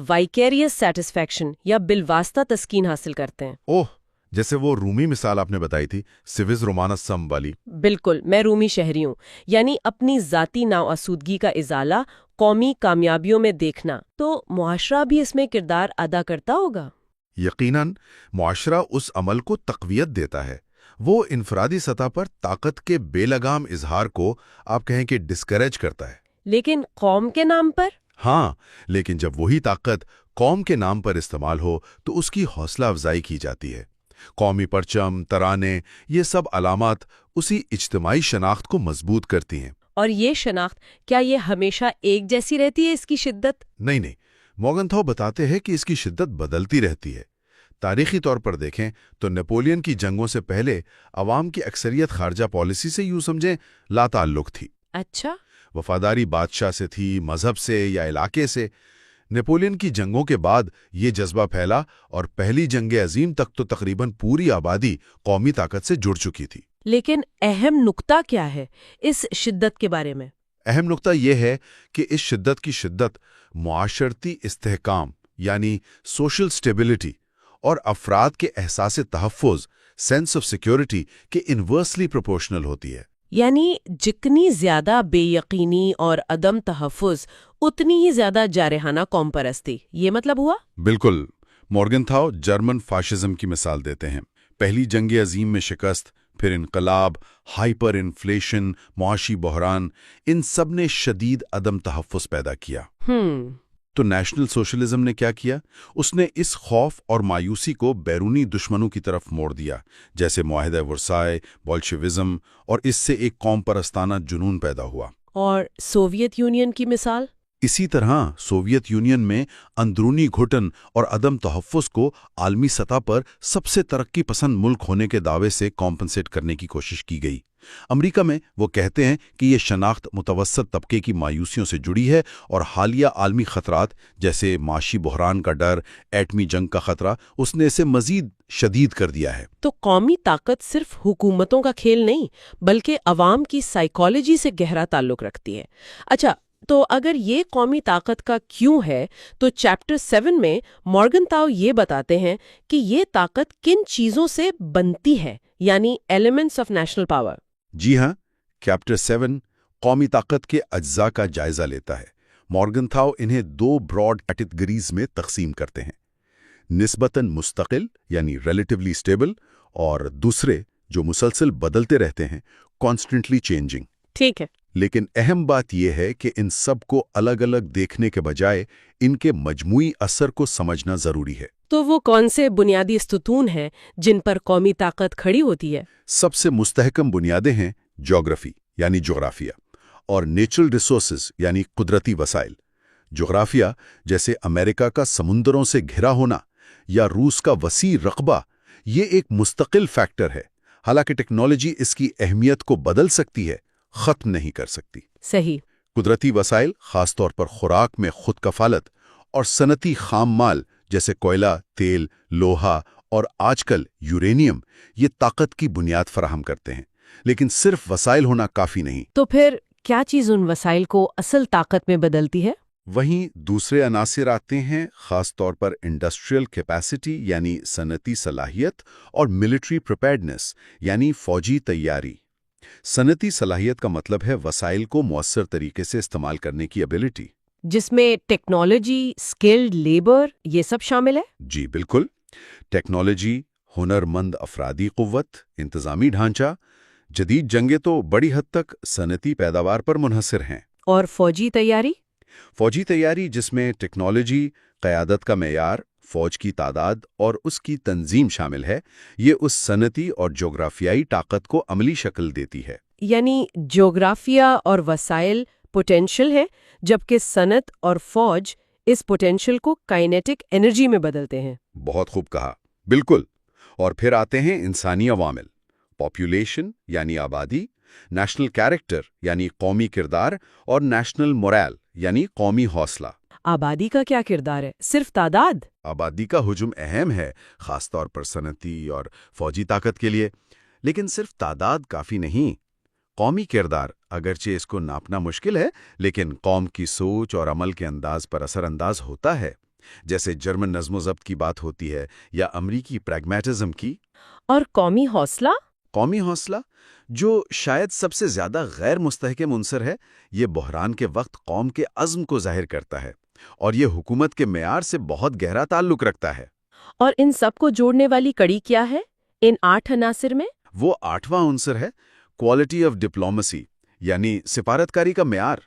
وائکیریس سیٹسفیکشن یا بالواسطہ تسکین حاصل کرتے ہیں۔ اوہ، جیسے وہ رومی مثال آپ نے بتائی تھی، سویز رومانس سم والی۔ بالکل، میں رومی شہری ہوں، یعنی اپنی ذاتی ناآسودگی کا ازالہ قومی کامیابیوں میں دیکھنا۔ تو معاشرہ بھی اس میں کردار ادا کرتا ہوگا؟ یقیناً معاشرہ اس عمل کو تقویت دیتا ہے۔ وہ انفرادی سطح پر طاقت کے بے لگام اظہار کو آپ کہیں کہ ڈسکریج کرتا ہے۔ لیکن قوم کے نام پر؟ ہاں، لیکن جب وہی طاقت قوم کے نام پر استعمال ہو تو اس کی حوصلہ افزائی کی جاتی ہے۔ قومی پرچم، ترانے، یہ سب علامات اسی اجتماعی شناخت کو مضبوط کرتی ہیں۔ اور یہ شناخت کیا یہ ہمیشہ ایک جیسی رہتی ہے، اس کی شدت؟ نہیں، مورگنتھاؤ بتاتے ہیں کہ اس کی شدت بدلتی رہتی ہے۔ تاریخی طور پر دیکھیں تو نیپولین کی جنگوں سے پہلے عوام کی اکثریت خارجہ پالیسی سے یوں سمجھیں لا تعلق تھی۔ اچھا۔ وفاداری بادشاہ سے تھی، مذہب سے یا علاقے سے۔ نیپولین کی جنگوں کے بعد یہ جذبہ پھیلا اور پہلی جنگ عظیم تک تو تقریباً پوری آبادی قومی طاقت سے جڑ چکی تھی۔ لیکن اہم نقطہ کیا ہے اس شدت کے بارے میں؟ اہم نقطہ یہ ہے کہ اس شدت کی شدت معاشرتی استحکام یعنی سوشل سٹیبلٹی اور افراد کے احساس تحفظ سینس آف سیکیورٹی کے انورسلی پروپورشنل ہوتی ہے۔ یعنی جتنی زیادہ بے یقینی اور عدم تحفظ اتنی ہی زیادہ جارحانہ قوم پرستی، یہ مطلب ہوا؟ بالکل۔ مورگنتھاؤ جرمن فاشزم کی مثال دیتے ہیں۔ پہلی جنگ عظیم میں شکست، پھر انقلاب، ہائپر انفلیشن، معاشی بحران، ان سب نے شدید عدم تحفظ پیدا کیا۔ تو نیشنل سوشلزم نے کیا کیا؟ اس نے اس خوف اور مایوسی کو بیرونی دشمنوں کی طرف موڑ دیا، جیسے معاہدہ ورسائے، بولشوزم، اور اس سے ایک قوم پرستانہ جنون پیدا ہوا۔ اور سوویت یونین کی مثال؟ اسی طرح سوویت یونین میں اندرونی گھٹن اور عدم تحفظ کو عالمی سطح پر سب سے ترقی پسند ملک ہونے کے دعوے سے کمپنسیٹ کرنے کی کوشش کی گئی۔ امریکہ میں وہ کہتے ہیں کہ یہ شناخت متوسط طبقے کی مایوسیوں سے جڑی ہے اور حالیہ عالمی خطرات جیسے معاشی بحران کا ڈر، ایٹمی جنگ کا خطرہ، اس نے اسے مزید شدید کر دیا ہے۔ تو قومی طاقت صرف حکومتوں کا کھیل نہیں بلکہ عوام کی سائیکالوجی سے گہرا تعلق رکھتی ہے۔ اچھا، تو اگر یہ قومی طاقت کا کیوں ہے تو چیپٹر 7 میں مورگنتھاؤ یہ بتاتے ہیں کہ یہ طاقت کن چیزوں سے بنتی ہے، یعنی ایلیمنٹس آف نیشنل پاور۔ جی ہاں، چیپٹر 7 قومی طاقت کے اجزاء کا جائزہ لیتا ہے۔ مورگنتھاؤ انہیں 2 براڈ کیٹیگریز میں تقسیم کرتے ہیں: نسبتاً مستقل یعنی ریلیٹیولی سٹیبل، اور دوسرے جو مسلسل بدلتے رہتے ہیں، کانسٹنٹلی چینجنگ۔ ٹھیک ہے۔ لیکن اہم بات یہ ہے کہ ان سب کو الگ الگ دیکھنے کے بجائے ان کے مجموعی اثر کو سمجھنا ضروری ہے۔ تو وہ کون سے بنیادی ستون ہیں جن پر قومی طاقت کھڑی ہوتی ہے؟ سب سے مستحکم بنیادیں ہیں جغرافی یعنی جغرافیہ اور نیچرل ریسورسز یعنی قدرتی وسائل۔ جغرافیہ جیسے امریکہ کا سمندروں سے گھرا ہونا یا روس کا وسیع رقبہ، یہ ایک مستقل فیکٹر ہے، حالانکہ ٹیکنالوجی اس کی اہمیت کو بدل سکتی ہے، ختم نہیں کر سکتی۔ صحیح۔ قدرتی وسائل، خاص طور پر خوراک میں خود کفالت، اور صنعتی خام مال جیسے کوئلہ، تیل، لوہا اور آج کل یورینیم، یہ طاقت کی بنیاد فراہم کرتے ہیں۔ لیکن صرف وسائل ہونا کافی نہیں۔ تو پھر کیا چیز ان وسائل کو اصل طاقت میں بدلتی ہے؟ وہیں دوسرے عناصر آتے ہیں، خاص طور پر انڈسٹریل کیپیسٹی یعنی صنعتی صلاحیت، اور ملٹری پریپیئرڈنس یعنی فوجی تیاری۔ صنعتی صلاحیت کا مطلب ہے وسائل کو مؤثر طریقے سے استعمال کرنے کی ایبلٹی، جس میں ٹیکنالوجی، اسکلڈ لیبر، یہ سب شامل ہے؟ جی بالکل۔ ٹیکنالوجی، ہنرمند افرادی قوت، انتظامی ڈھانچہ۔ جدید جنگیں تو بڑی حد تک صنعتی پیداوار پر منحصر ہیں۔ اور فوجی تیاری؟ فوجی تیاری، جس میں ٹیکنالوجی، قیادت کا معیار، فوج کی تعداد اور اس کی تنظیم شامل ہے، یہ اس صنعتی اور جغرافیائی طاقت کو عملی شکل دیتی ہے۔ یعنی جغرافیہ اور وسائل پوٹینشل ہے، جبکہ صنعت اور فوج اس پوٹینشل کو کائنیٹک انرجی میں بدلتے ہیں۔ بہت خوب کہا، بالکل۔ اور پھر آتے ہیں انسانی عوامل، پاپولیشن یعنی آبادی، نیشنل کیریکٹر یعنی قومی کردار، اور نیشنل مورال یعنی قومی حوصلہ۔ آبادی کا کیا کردار ہے؟ صرف تعداد؟ آبادی کا ہجوم اہم ہے، خاص طور پر صنعتی اور فوجی طاقت کے لیے، لیکن صرف تعداد کافی نہیں۔ قومی کردار، اگرچہ اس کو ناپنا مشکل ہے، لیکن قوم کی سوچ اور عمل کے انداز پر اثر انداز ہوتا ہے، جیسے جرمن نظم و ضبط کی بات ہوتی ہے یا امریکی پریگمیٹزم کی۔ اور قومی حوصلہ؟ قومی حوصلہ، جو شاید سب سے زیادہ غیر مستحکم عنصر ہے، یہ بحران کے وقت قوم کے عزم کو ظاہر کرتا ہے، اور یہ حکومت کے معیار سے بہت گہرا تعلق رکھتا ہے۔ اور ان سب کو جوڑنے والی کڑی کیا ہے ان 8 عناصر میں؟ وہ 8واں عنصر ہے کوالٹی آف ڈپلومیسی، یعنی سفارتکاری کا معیار۔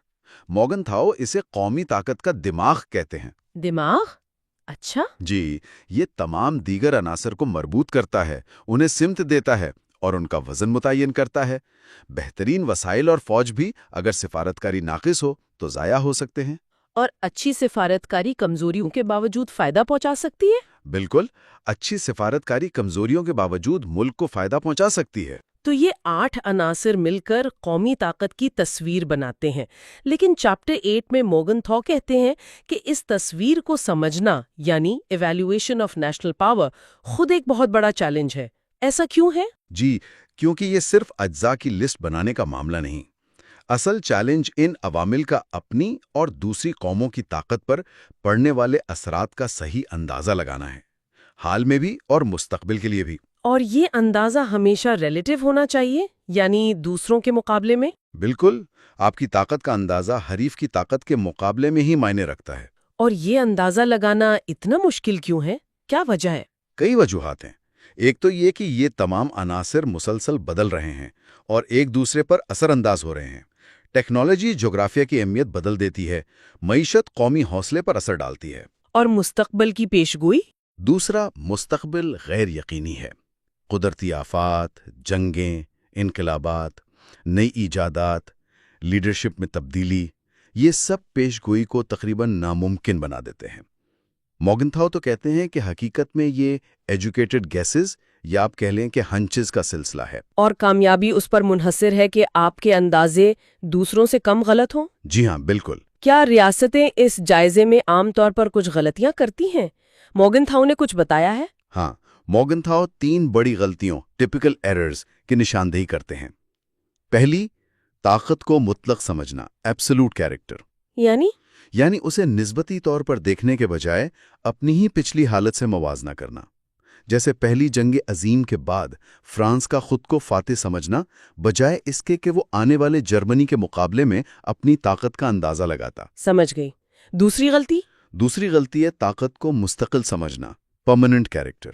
موگن تھاؤ اسے قومی طاقت کا دماغ کہتے ہیں۔ دماغ؟ اچھا۔ جی، یہ تمام دیگر عناصر کو مربوط کرتا ہے، انہیں سمت دیتا ہے اور ان کا وزن متعین کرتا ہے۔ بہترین وسائل اور فوج بھی اگر سفارتکاری ناقص ہو تو ضائع ہو سکتے ہیں۔ اور اچھی سفارتکاری کمزوریوں کے باوجود فائدہ پہنچا سکتی ہے؟ بالکل، اچھی سفارتکاری کمزوریوں کے باوجود ملک کو فائدہ پہنچا سکتی ہے۔ تو یہ 8 عناصر مل کر قومی طاقت کی تصویر بناتے ہیں، لیکن چیپٹر 8 میں موگن تھاؤ کہتے ہیں کہ اس تصویر کو سمجھنا یعنی ایویلیویشن آف نیشنل پاور خود ایک بہت بڑا چیلنج ہے۔ ایسا کیوں ہے؟ جی، کیونکہ یہ صرف اجزاء کی لسٹ بنانے کا معاملہ نہیں۔ اصل چیلنج ان عوامل کا اپنی اور دوسری قوموں کی طاقت پر پڑنے والے اثرات کا صحیح اندازہ لگانا ہے، حال میں بھی اور مستقبل کے لیے بھی۔ اور یہ اندازہ ہمیشہ ریلیٹیو ہونا چاہیے، یعنی دوسروں کے مقابلے میں؟ بالکل، آپ کی طاقت کا اندازہ حریف کی طاقت کے مقابلے میں ہی معنی رکھتا ہے۔ اور یہ اندازہ لگانا اتنا مشکل کیوں ہے؟ کیا وجہ ہے؟ کئی وجوہات ہیں۔ ایک تو یہ کہ یہ تمام عناصر مسلسل بدل رہے ہیں اور ایک دوسرے پر اثر انداز ہو رہے ہیں۔ ٹیکنالوجی جغرافیہ کی اہمیت بدل دیتی ہے، معیشت قومی حوصلے پر اثر ڈالتی ہے۔ اور مستقبل کی پیشگوئی؟ دوسرا، مستقبل غیر یقینی ہے۔ قدرتی آفات، جنگیں، انقلابات، نئی ایجادات، لیڈرشپ میں تبدیلی، یہ سب پیشگوئی کو تقریباً ناممکن بنا دیتے ہیں۔ موگن تھاؤ تو کہتے ہیں کہ حقیقت میں یہ ایجوکیٹڈ گیسز یا آپ کہہ لیں کہ ہنچز کا سلسلہ ہے۔ اور کامیابی اس پر منحصر ہے کہ آپ کے اندازے دوسروں سے کم غلط ہوں؟ جی ہاں، بالکل۔ کیا ریاستیں اس جائزے میں عام طور پر کچھ غلطیاں کرتی ہیں؟ موگن تھاؤ نے کچھ بتایا ہے؟ ہاں، موگن تھاؤ 3 بڑی غلطیوں ٹپیکل ایررز کی نشاندہی کرتے ہیں۔ پہلی، طاقت کو مطلق سمجھنا، ایبسولوٹ کیریکٹر، یعنی اسے نسبتی طور پر دیکھنے کے بجائے اپنی ہی پچھلی حالت سے موازنہ کرنا۔ جیسے پہلی جنگ عظیم کے بعد فرانس کا خود کو فاتح سمجھنا، بجائے اس کے کہ وہ آنے والے جرمنی کے مقابلے میں اپنی طاقت کا اندازہ لگاتا۔ سمجھ گئی۔ دوسری غلطی؟ دوسری غلطی ہے طاقت کو مستقل سمجھنا، پرماننٹ کیریکٹر،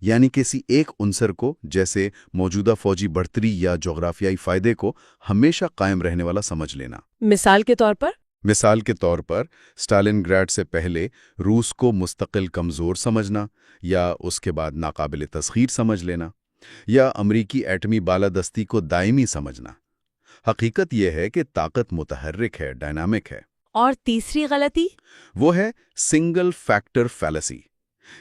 یعنی کسی ایک عنصر کو، جیسے موجودہ فوجی برتری یا جغرافیائی فائدے کو، ہمیشہ قائم رہنے والا سمجھ لینا۔ مثال کے طور پر؟ مثال کے طور پر اسٹالن گریڈ سے پہلے روس کو مستقل کمزور سمجھنا یا اس کے بعد ناقابل تسخیر سمجھ لینا، یا امریکی ایٹمی بالادستی کو دائمی سمجھنا۔ حقیقت یہ ہے کہ طاقت متحرک ہے، ڈائنامک ہے۔ اور تیسری غلطی؟ وہ ہے سنگل فیکٹر فیلسی،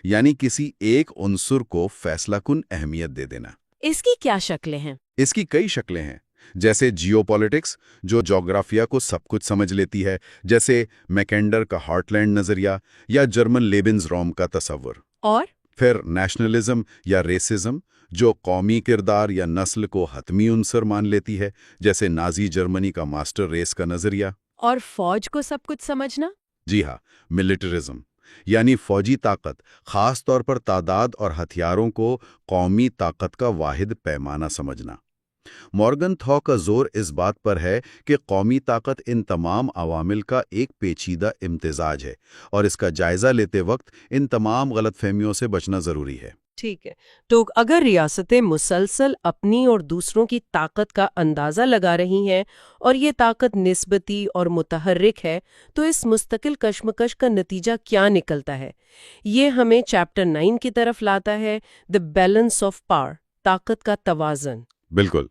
یعنی کسی ایک عنصر کو فیصلہ کن اہمیت دے دینا۔ اس کی کیا شکلیں ہیں؟ اس کی کئی شکلیں ہیں، جیسے جیو پالیٹکس جو جغرافیہ کو سب کچھ سمجھ لیتی ہے، جیسے میکنڈر کا ہارٹ لینڈ نظریہ یا جرمن لیبنز روم کا تصور۔ اور پھر نیشنلزم یا ریسزم جو قومی کردار یا نسل کو حتمی عنصر مان لیتی ہے، جیسے نازی جرمنی کا ماسٹر ریس کا نظریہ۔ اور فوج کو سب کچھ سمجھنا؟ جی ہاں، ملٹرزم، یعنی فوجی طاقت، خاص طور پر تعداد اور ہتھیاروں کو قومی طاقت کا واحد پیمانہ سمجھنا۔ مورگن تھاؤ کا زور اس بات پر ہے کہ قومی طاقت ان تمام عوامل کا ایک پیچیدہ امتزاج ہے، اور اس کا جائزہ لیتے وقت ان تمام غلط فہمیوں سے بچنا ضروری ہے۔ ٹھیک ہے، تو اگر ریاستیں مسلسل اپنی اور دوسروں کی طاقت کا اندازہ لگا رہی ہیں اور یہ طاقت نسبتی اور متحرک ہے، تو اس مستقل کشمکش کا نتیجہ کیا نکلتا ہے؟ یہ ہمیں چیپٹر 9 کی طرف لاتا ہے، دی بیلنس آف پاور، طاقت کا توازن۔ بالکل،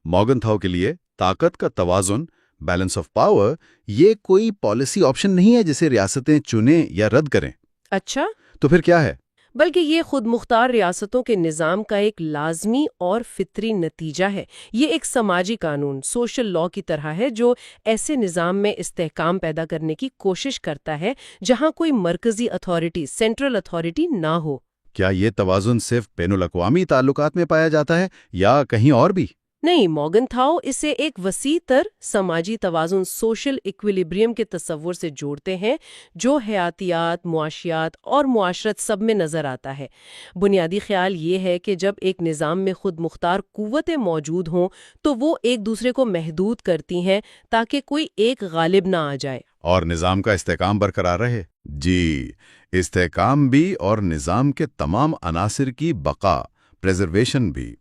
مورگن تھاؤ کے لیے طاقت کا توازن، بیلنس آف پاور، یہ کوئی پالیسی آپشن نہیں ہے جسے ریاستیں چنیں یا رد کریں. اچھا، تو پھر کیا ہے؟ بلکہ یہ خود مختار ریاستوں کے نظام کا ایک لازمی اور فطری نتیجہ ہے. یہ ایک سماجی قانون، سوشل لا کی طرح ہے جو ایسے نظام میں استحکام پیدا کرنے کی کوشش کرتا ہے جہاں کوئی مرکزی اتھارٹی، سینٹرل اتھارٹی نہ ہو. کیا یہ توازن صرف بین الاقوامی تعلقات میں پایا جاتا ہے یا کہیں اور بھی؟ نہیں، مورگنتھاؤ اسے ایک وسیع تر سماجی توازن، سوشل ایکویلیبریم کے تصور سے جوڑتے ہیں جو حیاتیات، معاشیات اور معاشرت سب میں نظر آتا ہے. بنیادی خیال یہ ہے کہ جب ایک نظام میں خود مختار قوتیں موجود ہوں تو وہ ایک دوسرے کو محدود کرتی ہیں تاکہ کوئی ایک غالب نہ آ جائے اور نظام کا استحکام برقرار رہے. جی، استحکام بھی اور نظام کے تمام عناصر کی بقا، پریزرویشن بھی.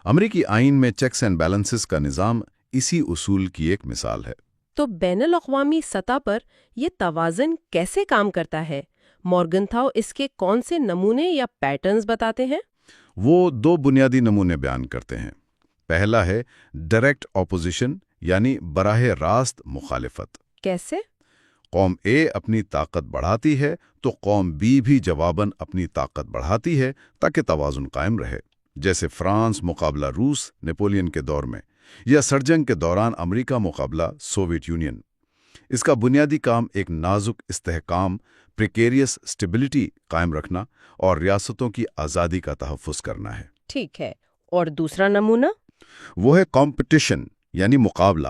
امریکی آئین میں چیکس اینڈ بیلنسز کا نظام اسی اصول کی ایک مثال ہے. تو بین الاقوامی سطح پر یہ توازن کیسے کام کرتا ہے؟ مورگنتھاؤ اس کے کون سے نمونے یا پیٹرنز بتاتے ہیں؟ وہ 2 بنیادی نمونے بیان کرتے ہیں. پہلا ہے ڈائریکٹ اپوزیشن، یعنی براہ راست مخالفت. کیسے؟ قوم اے اپنی طاقت بڑھاتی ہے تو قوم بی بھی جواباً اپنی طاقت بڑھاتی ہے تاکہ توازن قائم رہے، جیسے فرانس مقابلہ روس نیپولین کے دور میں، یا سرجنگ کے دوران امریکہ مقابلہ سوویت یونین. اس کا بنیادی کام ایک نازک استحکام، پریکیریس اسٹیبلٹی قائم رکھنا اور ریاستوں کی آزادی کا تحفظ کرنا ہے. ٹھیک ہے، اور دوسرا نمونہ؟ وہ ہے کمپٹیشن، یعنی مقابلہ.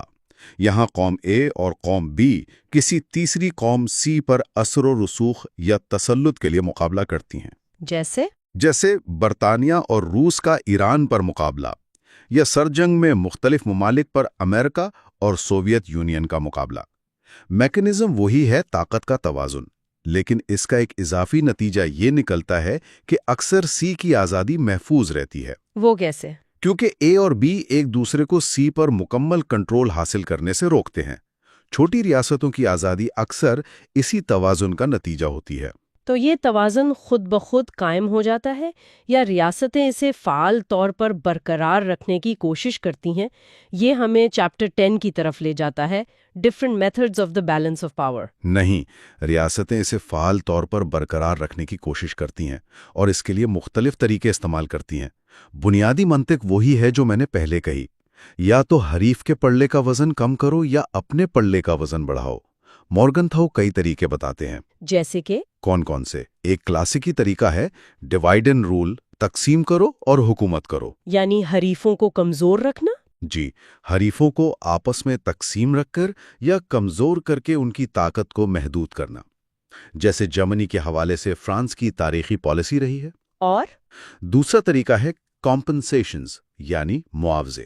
یہاں قوم اے اور قوم بی کسی تیسری قوم سی پر اثر و رسوخ یا تسلط کے لیے مقابلہ کرتی ہیں. جیسے برطانیہ اور روس کا ایران پر مقابلہ، یا سرجنگ میں مختلف ممالک پر امریکہ اور سوویت یونین کا مقابلہ. میکنزم وہی ہے، طاقت کا توازن، لیکن اس کا ایک اضافی نتیجہ یہ نکلتا ہے کہ اکثر سی کی آزادی محفوظ رہتی ہے. وہ کیسے؟ کیونکہ اے اور بی ایک دوسرے کو سی پر مکمل کنٹرول حاصل کرنے سے روکتے ہیں. چھوٹی ریاستوں کی آزادی اکثر اسی توازن کا نتیجہ ہوتی ہے. تو یہ توازن خود بخود قائم ہو جاتا ہے یا ریاستیں اسے فعال طور پر برقرار رکھنے کی کوشش کرتی ہیں؟ یہ ہمیں چیپٹر 10 کی طرف لے جاتا ہے، different methods of the balance of power. نہیں، ریاستیں اسے فعال طور پر برقرار رکھنے کی کوشش کرتی ہیں اور اس کے لیے مختلف طریقے استعمال کرتی ہیں. بنیادی منطق وہی ہے جو میں نے پہلے کہی، یا تو حریف کے پلڑے کا وزن کم کرو یا اپنے پلڑے کا وزن بڑھاؤ. مورگنتھاؤ کئی طریقے بتاتے ہیں. جیسے کہ کون سے؟ ایک کلاسیکی طریقہ ہے ڈیوائڈ اینڈ رول، تقسیم کرو اور حکومت کرو. یعنی حریفوں کو کمزور رکھنا؟ جی، حریفوں کو آپس میں تقسیم رکھ کر یا کمزور کر کے ان کی طاقت کو محدود کرنا، جیسے جرمنی کے حوالے سے فرانس کی تاریخی پالیسی رہی ہے. اور دوسرا طریقہ ہے کمپنسیشنز، یعنی معاوضے.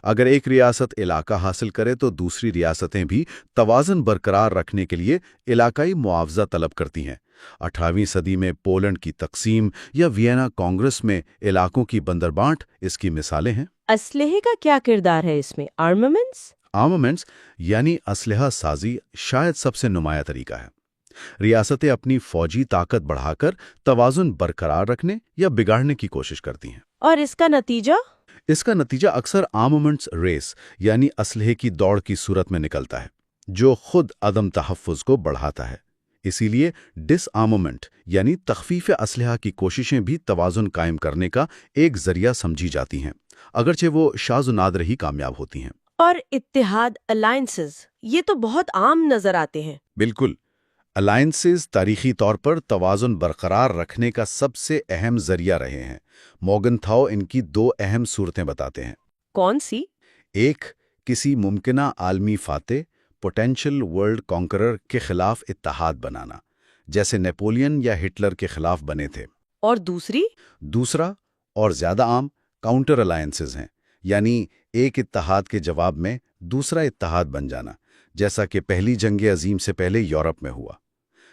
اگر ایک ریاست علاقہ حاصل کرے تو دوسری ریاستیں بھی توازن برقرار رکھنے کے لیے علاقائی معاوضہ طلب کرتی ہیں. 18ویں صدی میں پولینڈ کی تقسیم یا وینا کانگریس میں علاقوں کی بندربانٹ اس کی مثالیں ہیں. اسلحے کا کیا کردار ہے اس میں؟ آرمامنٹس یعنی اسلحہ سازی شاید سب سے نمایاں طریقہ ہے. ریاستیں اپنی فوجی طاقت بڑھا کر توازن برقرار رکھنے یا بگاڑنے کی کوشش کرتی ہیں. اور اس کا نتیجہ؟ اس کا نتیجہ اکثر آرمامنٹس ریس یعنی اسلحے کی دوڑ کی صورت میں نکلتا ہے، جو خود عدم تحفظ کو بڑھاتا ہے. اسی لیے ڈس آرمامنٹ یعنی تخفیف اسلحہ کی کوششیں بھی توازن قائم کرنے کا ایک ذریعہ سمجھی جاتی ہیں، اگرچہ وہ شاذ و نادر ہی کامیاب ہوتی ہیں. اور اتحاد، الائنسز، یہ تو بہت عام نظر آتے ہیں. بالکل، الائنسز تاریخی طور پر توازن برقرار رکھنے کا سب سے اہم ذریعہ رہے ہیں. مورگنتھاؤ ان کی 2 اہم صورتیں بتاتے ہیں. کون سی؟ ایک، کسی ممکنہ عالمی فاتح، پوٹینشل ورلڈ کانکرر کے خلاف اتحاد بنانا، جیسے نیپولین یا ہٹلر کے خلاف بنے تھے. اور دوسرا اور زیادہ عام کاؤنٹر الائنسز ہیں، یعنی ایک اتحاد کے جواب میں دوسرا اتحاد بن جانا، جیسا کہ پہلی جنگ عظیم سے پہلے یورپ میں ہوا.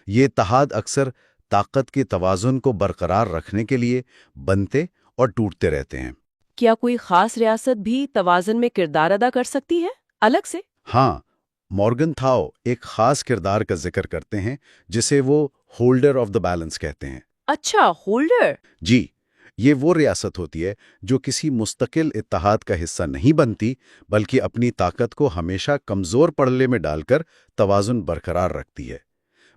یہ اتحاد اکثر طاقت کے توازن کو برقرار رکھنے کے لیے بنتے اور ٹوٹتے رہتے ہیں. کیا کوئی خاص ریاست بھی توازن میں کردار ادا کر سکتی ہے الگ سے؟ ہاں، مورگنتھاؤ ایک خاص کردار کا ذکر کرتے ہیں جسے وہ ہولڈر آف دا بیلنس کہتے ہیں. اچھا، ہولڈر. جی، یہ وہ ریاست ہوتی ہے جو کسی مستقل اتحاد کا حصہ نہیں بنتی، بلکہ اپنی طاقت کو ہمیشہ کمزور پڑلے میں ڈال کر توازن برقرار رکھتی ہے۔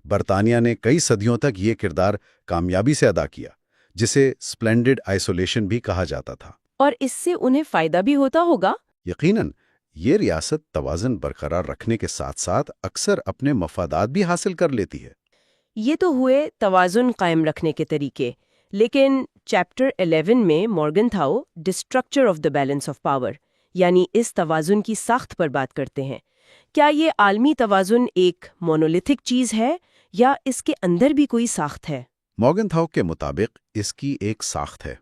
برطانیہ نے کئی صدیوں تک یہ کردار کامیابی سے ادا کیا، جسے اسپلینڈڈ آئسولیشن بھی کہا جاتا تھا۔ اور اس سے انہیں فائدہ بھی ہوتا ہوگا؟ یقیناً، یہ ریاست توازن برقرار رکھنے کے ساتھ ساتھ اکثر اپنے مفادات بھی حاصل کر لیتی ہے۔ یہ تو ہوئے توازن قائم رکھنے کے طریقے، لیکن چیپٹر 11 میں Morgenthau the structure of the balance of power, یعنی اس توازن کی ساخت پر بات کرتے ہیں۔ کیا یہ عالمی توازن ایک مونولیتھک چیز ہے یا اس کے اندر بھی کوئی ساخت ہے؟ مورگنتھاؤ کے مطابق اس کی ایک ساخت ہے۔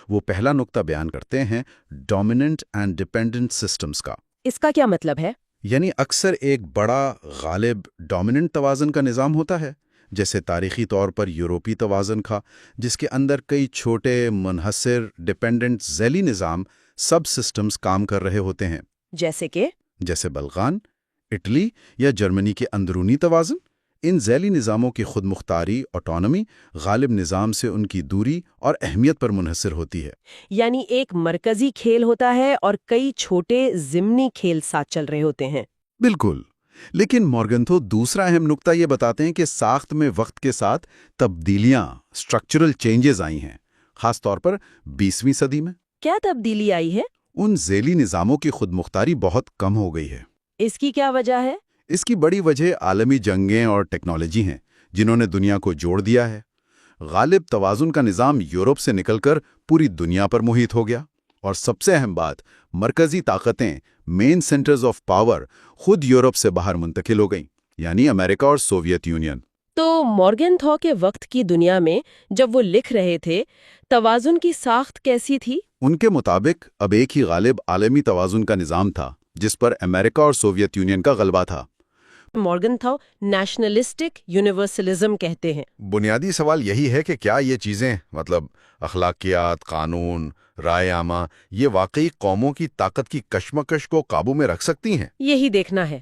وہ پہلا نقطہ بیان کرتے ہیں ڈومیننٹ اینڈ ڈیپینڈنٹ سسٹمز کا۔ اس کا کیا مطلب ہے؟ یعنی اکثر ایک بڑا غالب ڈومیننٹ توازن کا نظام ہوتا ہے، جیسے تاریخی طور پر یورپی توازن تھا، جس کے اندر کئی چھوٹے منحصر ڈیپینڈنٹ ذیلی نظام سب سسٹمز کام کر رہے ہوتے ہیں، جیسے بلغان، اٹلی یا جرمنی کے اندرونی توازن۔ ان ذیلی نظاموں کی خود مختاری آٹونومی غالب نظام سے ان کی دوری اور اہمیت پر منحصر ہوتی ہے۔ یعنی ایک مرکزی کھیل ہوتا ہے اور کئی چھوٹے ضمنی کھیل ساتھ چل رہے ہوتے ہیں۔ بالکل، لیکن مورگنتھو دوسرا اہم نقطہ یہ بتاتے ہیں کہ ساخت میں وقت کے ساتھ تبدیلیاں، اسٹرکچرل چینجز آئی ہیں، خاص طور پر 20ویں صدی میں۔ کیا تبدیلی آئی ہے؟ ان ذیلی نظاموں کی خود مختاری بہت کم ہو گئی ہے۔ اس کی کیا وجہ ہے؟ اس کی بڑی وجہ عالمی جنگیں اور ٹیکنالوجی ہیں، جنہوں نے دنیا کو جوڑ دیا ہے۔ غالب توازن کا نظام یورپ سے نکل کر پوری دنیا پر محیط ہو گیا، اور سب سے اہم بات، مرکزی طاقتیں، مین سینٹرز آف پاور، خود یورپ سے باہر منتقل ہو گئیں، یعنی امریکہ اور سوویت یونین۔ تو مورگنتھاؤ کے وقت کی دنیا میں جب وہ لکھ رہے تھے، توازن کی ساخت کیسی تھی؟ ان کے مطابق اب ایک ہی غالب عالمی توازن کا نظام تھا، جس پر امریکہ اور سوویت یونین کا غلبہ تھا۔ مورگنتھاؤ نیشنلسٹک یونیورسلزم کہتے ہیں۔ بنیادی سوال یہی ہے کہ کیا یہ چیزیں، مطلب اخلاقیات، قانون، رائے عامہ، یہ واقعی قوموں کی طاقت کی کشمکش کو قابو میں رکھ سکتی ہیں؟ یہی دیکھنا ہے۔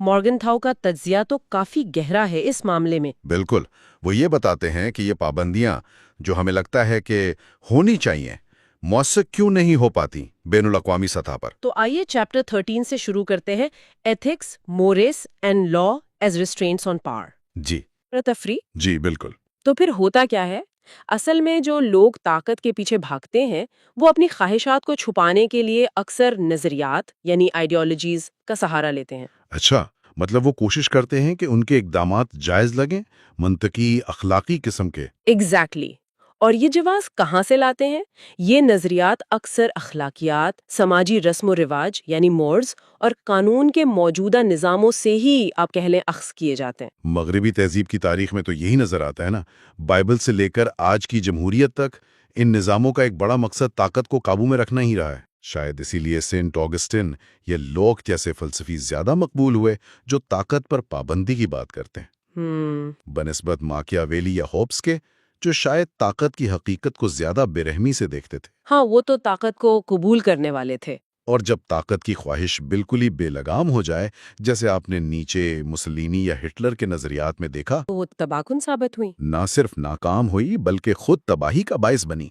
مورگنتھاؤ کا تجزیہ تو کافی گہرا ہے اس معاملے میں۔ بالکل، وہ یہ بتاتے ہیں کہ یہ پابندیاں جو ہمیں لگتا ہے کہ ہونی چاہیے، مؤثر کیوں نہیں ہو پاتی بین الاقوامی سطح پر۔ تو آئیے چیپٹر 13 سے شروع کرتے ہیں، ethics, mores and law as restraints on power. جی تفریح۔ جی بالکل۔ تو پھر ہوتا کیا ہے؟ اصل میں جو لوگ طاقت کے پیچھے بھاگتے ہیں، وہ اپنی خواہشات کو چھپانے کے لیے اکثر نظریات یعنی آئیڈیالوجیز کا سہارا لیتے ہیں۔ اچھا، مطلب وہ کوشش کرتے ہیں کہ ان کے اقدامات جائز لگیں، منطقی، اخلاقی قسم کے۔ ایگزیکٹلی۔ اور یہ جواز کہاں سے لاتے ہیں؟ یہ نظریات اکثر اخلاقیات، سماجی رسم و رواج یعنی مورز اور قانون کے موجودہ نظاموں سے ہی آپ کہہ لیں اخذ کیے جاتے ہیں۔ مغربی تہذیب کی تاریخ میں تو یہی نظر آتا ہے نا، بائبل سے لے کر آج کی جمہوریت تک ان نظاموں کا ایک بڑا مقصد طاقت کو قابو میں رکھنا ہی رہا ہے۔ شاید اسی لیے سینٹ آگسٹن یا لوک جیسے فلسفی زیادہ مقبول ہوئے جو طاقت پر پابندی کی بات کرتے ہیں، بنسبت ماکیاویلی یا ہوبس کے، جو شاید طاقت کی حقیقت کو زیادہ بے رحمی سے دیکھتے تھے۔ ہاں، وہ تو طاقت کو قبول کرنے والے تھے۔ اور جب طاقت کی خواہش بالکل ہی بے لگام ہو جائے، جیسے آپ نے نیچے، مسولینی یا ہٹلر کے نظریات میں دیکھا، تو وہ تباہ کن ثابت ہوئی۔ نہ صرف ناکام ہوئی بلکہ خود تباہی کا باعث بنی۔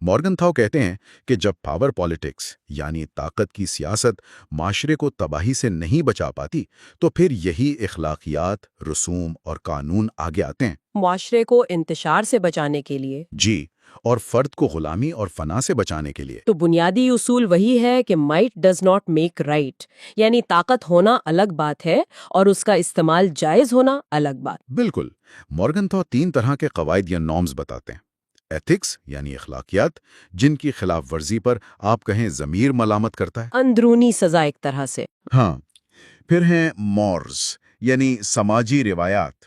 مورگنتھاؤ کہتے ہیں کہ جب پاور پالیٹکس یعنی طاقت کی سیاست معاشرے کو تباہی سے نہیں بچا پاتی، تو پھر یہی اخلاقیات، رسوم اور قانون آگے آتے ہیں، معاشرے کو انتشار سے بچانے کے لیے۔ جی، اور فرد کو غلامی اور فنا سے بچانے کے لیے۔ تو بنیادی اصول وہی ہے کہ might does not make right, یعنی طاقت ہونا الگ بات ہے اور اس کا استعمال جائز ہونا الگ بات۔ بالکل۔ مورگنتھاؤ 3 طرح کے قواعد یا نارمز بتاتے ہیں۔ ایتھکس یعنی اخلاقیات، جن کی خلاف ورزی پر آپ کہیں ضمیر ملامت کرتا ہے، اندرونی سزا ایک طرح سے۔ ہاں۔ پھر ہیں مورز یعنی سماجی روایات،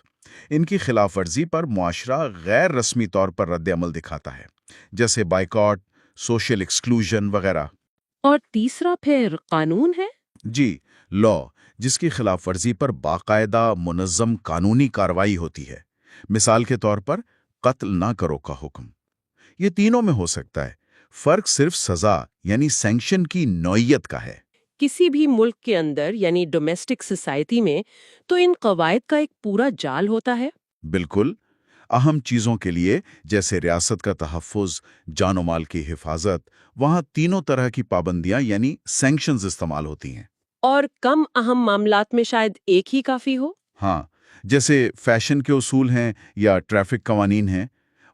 ان کی خلاف ورزی پر معاشرہ غیر رسمی طور پر رد عمل دکھاتا ہے، جیسے بائیکاٹ، سوشل ایکسکلوژن وغیرہ۔ اور تیسرا پھر قانون ہے۔ جی، لا، جس کی خلاف ورزی پر باقاعدہ منظم قانونی کارروائی ہوتی ہے، مثال کے طور پر قتل نہ کرو کا حکم۔ یہ تینوں میں ہو سکتا ہے، فرق صرف سزا یعنی سینکشن کی نوعیت کا ہے۔ کسی بھی ملک کے اندر یعنی ڈومیسٹک سوسائٹی میں تو ان قواعد کا ایک پورا جال ہوتا ہے۔ بالکل۔ اہم چیزوں کے لیے جیسے ریاست کا تحفظ، جان و مال کی حفاظت، وہاں تینوں طرح کی پابندیاں یعنی سینکشنز استعمال ہوتی ہیں۔ اور کم اہم معاملات میں شاید ایک ہی کافی ہو؟ ہاں، جیسے فیشن کے اصول ہیں یا ٹریفک قوانین ہیں،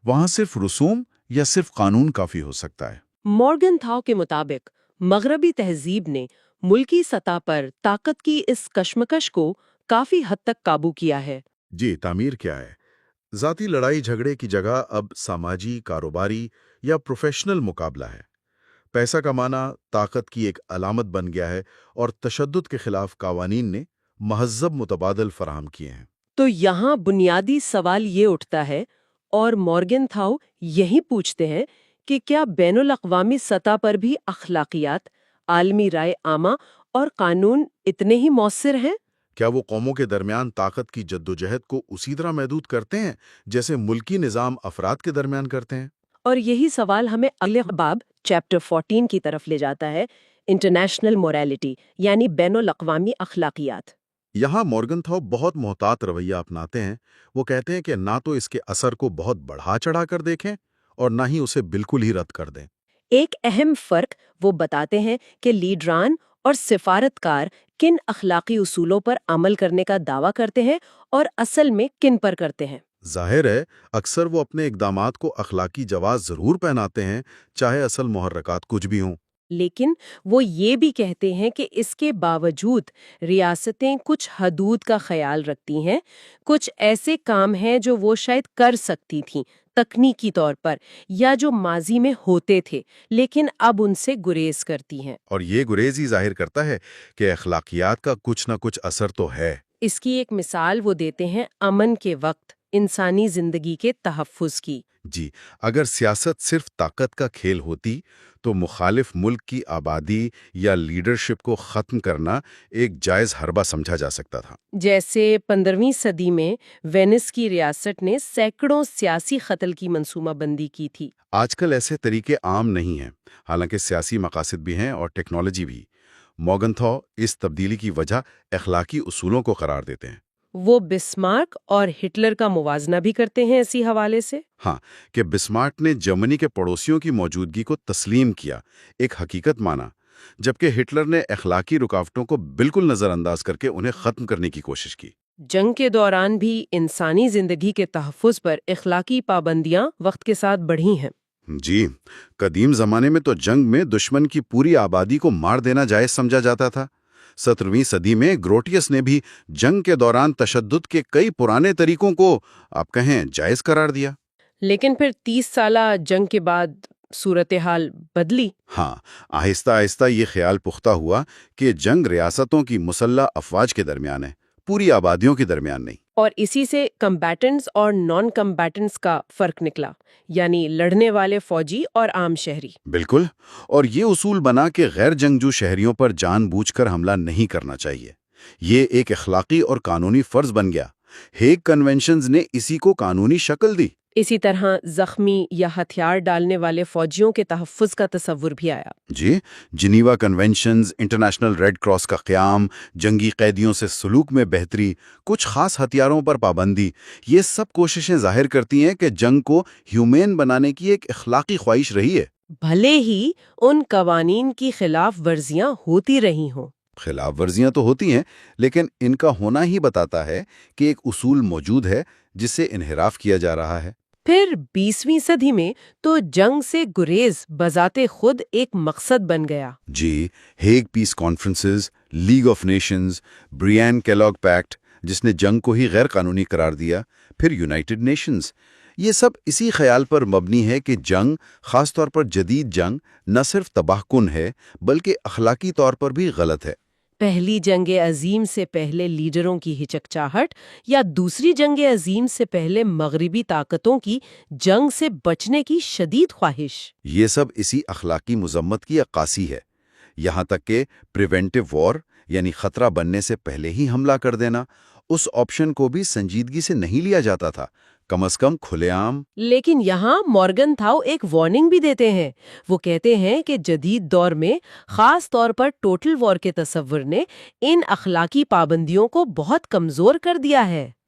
وہاں صرف رسوم یا صرف قانون کافی ہو سکتا ہے۔ مورگن تھاؤ کے مطابق مغربی تہذیب نے ملکی سطح پر طاقت کی اس کشمکش کو کافی حد تک قابو کیا ہے۔ جی، تعمیر کیا ہے؟ ذاتی لڑائی جھگڑے کی جگہ اب سماجی، کاروباری یا پروفیشنل مقابلہ ہے۔ پیسہ کمانا طاقت کی ایک علامت بن گیا ہے اور تشدد کے خلاف قوانین نے مہذب متبادل فراہم کیے ہیں۔ تو یہاں بنیادی سوال یہ اٹھتا ہے، اور مورگن تھاؤ یہی پوچھتے ہیں کہ کیا بین الاقوامی سطح پر بھی اخلاقیات، عالمی رائے عامہ اور قانون اتنے ہی مؤثر ہیں؟ کیا وہ قوموں کے درمیان طاقت کی جدوجہد کو اسی طرح محدود کرتے ہیں جیسے ملکی نظام افراد کے درمیان کرتے ہیں؟ اور یہی سوال ہمیں اگلے باب چیپٹر 14 کی طرف لے جاتا ہے، انٹرنیشنل مورالٹی یعنی بین الاقوامی اخلاقیات۔ یہاں مورگن تھاؤ بہت محتاط رویہ اپناتے ہیں۔ وہ کہتے ہیں کہ نہ تو اس کے اثر کو بہت بڑھا چڑھا کر دیکھیں اور نہ ہی اسے بالکل ہی رد کر دیں۔ ایک اہم فرق وہ بتاتے ہیں کہ لیڈران اور سفارتکار کن اخلاقی اصولوں پر عمل کرنے کا دعویٰ کرتے ہیں اور اصل میں کن پر کرتے ہیں۔ ظاہر ہے، اکثر وہ اپنے اقدامات کو اخلاقی جواز ضرور پہناتے ہیں، چاہے اصل محرکات کچھ بھی ہوں۔ لیکن وہ یہ بھی کہتے ہیں کہ اس کے باوجود ریاستیں کچھ حدود کا خیال رکھتی ہیں، کچھ ایسے کام ہیں جو وہ شاید کر سکتی تھیں تکنیکی طور پر، یا جو ماضی میں ہوتے تھے لیکن اب ان سے گریز کرتی ہیں۔ اور یہ گریز ہی ظاہر کرتا ہے کہ اخلاقیات کا کچھ نہ کچھ اثر تو ہے۔ اس کی ایک مثال وہ دیتے ہیں امن کے وقت انسانی زندگی کے تحفظ کی۔ جی، اگر سیاست صرف طاقت کا کھیل ہوتی تو مخالف ملک کی آبادی یا لیڈرشپ کو ختم کرنا ایک جائز حربہ سمجھا جا سکتا تھا۔ جیسے 15ویں صدی میں وینس کی ریاست نے سینکڑوں سیاسی قتل کی منصوبہ بندی کی تھی۔ آج کل ایسے طریقے عام نہیں ہیں، حالانکہ سیاسی مقاصد بھی ہیں اور ٹیکنالوجی بھی۔ مورگن تھاؤ اس تبدیلی کی وجہ اخلاقی اصولوں کو قرار دیتے ہیں۔ وہ بسمارک اور ہٹلر کا موازنہ بھی کرتے ہیں اسی حوالے سے۔ ہاں، کہ بسمارک نے جرمنی کے پڑوسیوں کی موجودگی کو تسلیم کیا، ایک حقیقت مانا، جبکہ ہٹلر نے اخلاقی رکاوٹوں کو بالکل نظر انداز کر کے انہیں ختم کرنے کی کوشش کی۔ جنگ کے دوران بھی انسانی زندگی کے تحفظ پر اخلاقی پابندیاں وقت کے ساتھ بڑھی ہیں۔ جی، قدیم زمانے میں تو جنگ میں دشمن کی پوری آبادی کو مار دینا جائز سمجھا جاتا تھا۔ 17ویں صدی میں گروٹیس نے بھی جنگ کے دوران تشدد کے کئی پرانے طریقوں کو آپ کہیں جائز قرار دیا۔ لیکن پھر 30 سالہ جنگ کے بعد صورتحال بدلی۔ ہاں، آہستہ آہستہ یہ خیال پختہ ہوا کہ جنگ ریاستوں کی مسلح افواج کے درمیان ہے، پوری آبادیوں کے درمیان نہیں۔ اور اسی سے کمبیٹنٹس اور نان کمبیٹنٹس کا فرق نکلا، یعنی لڑنے والے فوجی اور عام شہری۔ بالکل، اور یہ اصول بنا کہ غیر جنگجو شہریوں پر جان بوجھ کر حملہ نہیں کرنا چاہیے۔ یہ ایک اخلاقی اور قانونی فرض بن گیا۔ ہیگ کنونشنز نے اسی کو قانونی شکل دی۔ اسی طرح زخمی یا ہتھیار ڈالنے والے فوجیوں کے تحفظ کا تصور بھی آیا۔ جی، Geneva conventions, international red cross کا قیام، جنگی قیدیوں سے سلوک میں بہتری، کچھ خاص ہتھیاروں پر پابندی، یہ سب کوششیں ظاہر کرتی ہیں کہ جنگ کو ہیومین بنانے کی ایک اخلاقی خواہش رہی ہے۔ بھلے ہی ان قوانین کی خلاف ورزیاں ہوتی رہی ہوں۔ خلاف ورزیاں تو ہوتی ہیں، لیکن ان کا ہونا ہی بتاتا ہے کہ ایک اصول موجود ہے جس سے انحراف کیا جا رہا ہے۔ پھر 20ویں صدی میں تو جنگ سے گریز بذات خود ایک مقصد بن گیا۔ جی، Hague peace conferences, league of nations, Briand Kellogg pact جس نے جنگ کو ہی غیر قانونی قرار دیا، پھر یونائٹڈ نیشنز، یہ سب اسی خیال پر مبنی ہے کہ جنگ، خاص طور پر جدید جنگ، نہ صرف تباہ کن ہے بلکہ اخلاقی طور پر بھی غلط ہے۔ پہلی جنگ عظیم سے پہلے لیڈروں کی ہچکچاہٹ یا دوسری جنگ عظیم سے پہلے مغربی طاقتوں کی جنگ سے بچنے کی شدید خواہش، یہ سب اسی اخلاقی مذمت کی عکاسی ہے۔ یہاں تک کہ پریونٹیو وار یعنی خطرہ بننے سے پہلے ہی حملہ کر دینا، اس آپشن کو بھی سنجیدگی سے نہیں لیا جاتا تھا، کم از کم کھلے عام۔ لیکن یہاں مورگن تھاؤ ایک وارننگ بھی دیتے ہیں۔ وہ کہتے ہیں کہ جدید دور میں خاص طور پر ٹوٹل وار کے تصور نے ان اخلاقی پابندیوں کو بہت کمزور کر دیا ہے۔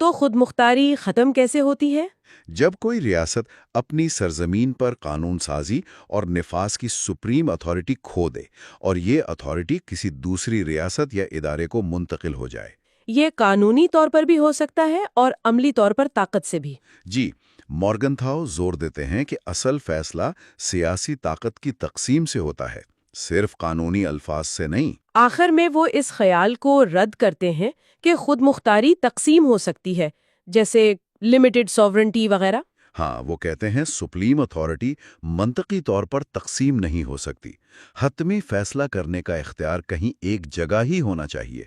تو خود مختاری ختم کیسے ہوتی ہے؟ جب کوئی ریاست اپنی سرزمین پر قانون سازی اور نفاذ کی سپریم اتھارٹی کھو دے اور یہ اتھارٹی کسی دوسری ریاست یا ادارے کو منتقل ہو جائے۔ یہ قانونی طور پر بھی ہو سکتا ہے اور عملی طور پر طاقت سے بھی۔ جی، مورگنتھاؤ زور دیتے ہیں کہ اصل فیصلہ سیاسی طاقت کی تقسیم سے ہوتا ہے، صرف قانونی الفاظ سے نہیں۔ آخر میں وہ اس خیال کو رد کرتے ہیں کہ خود مختاری تقسیم ہو سکتی ہے، جیسے لمیٹڈ سوورنٹی وغیرہ۔ ہاں، وہ کہتے ہیں سپریم اتھارٹی منطقی طور پر تقسیم نہیں ہو سکتی، حتمی فیصلہ کرنے کا اختیار کہیں ایک جگہ ہی ہونا چاہیے۔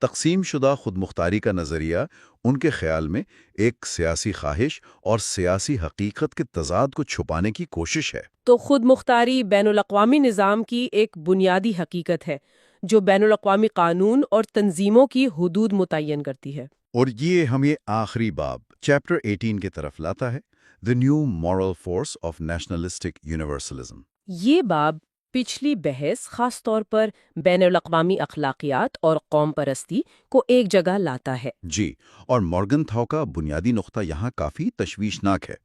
تقسیم شدہ خود مختاری کا نظریہ ان کے خیال میں ایک سیاسی خواہش اور سیاسی حقیقت کے تضاد کو چھپانے کی کوشش ہے۔ تو خود مختاری بین الاقوامی نظام کی ایک بنیادی حقیقت ہے جو بین الاقوامی قانون اور تنظیموں کی حدود متعین کرتی ہے۔ اور یہ ہمیں آخری باب چیپٹر 18 کی طرف لاتا ہے، The New Moral Force of Nationalistic Universalism۔ یہ باب پچھلی بحث خاص طور پر بین الاقوامی اخلاقیات اور قوم پرستی کو ایک جگہ لاتا ہے۔ جی، اور مورگنتھاؤ کا بنیادی نقطہ یہاں کافی تشویشناک ہے۔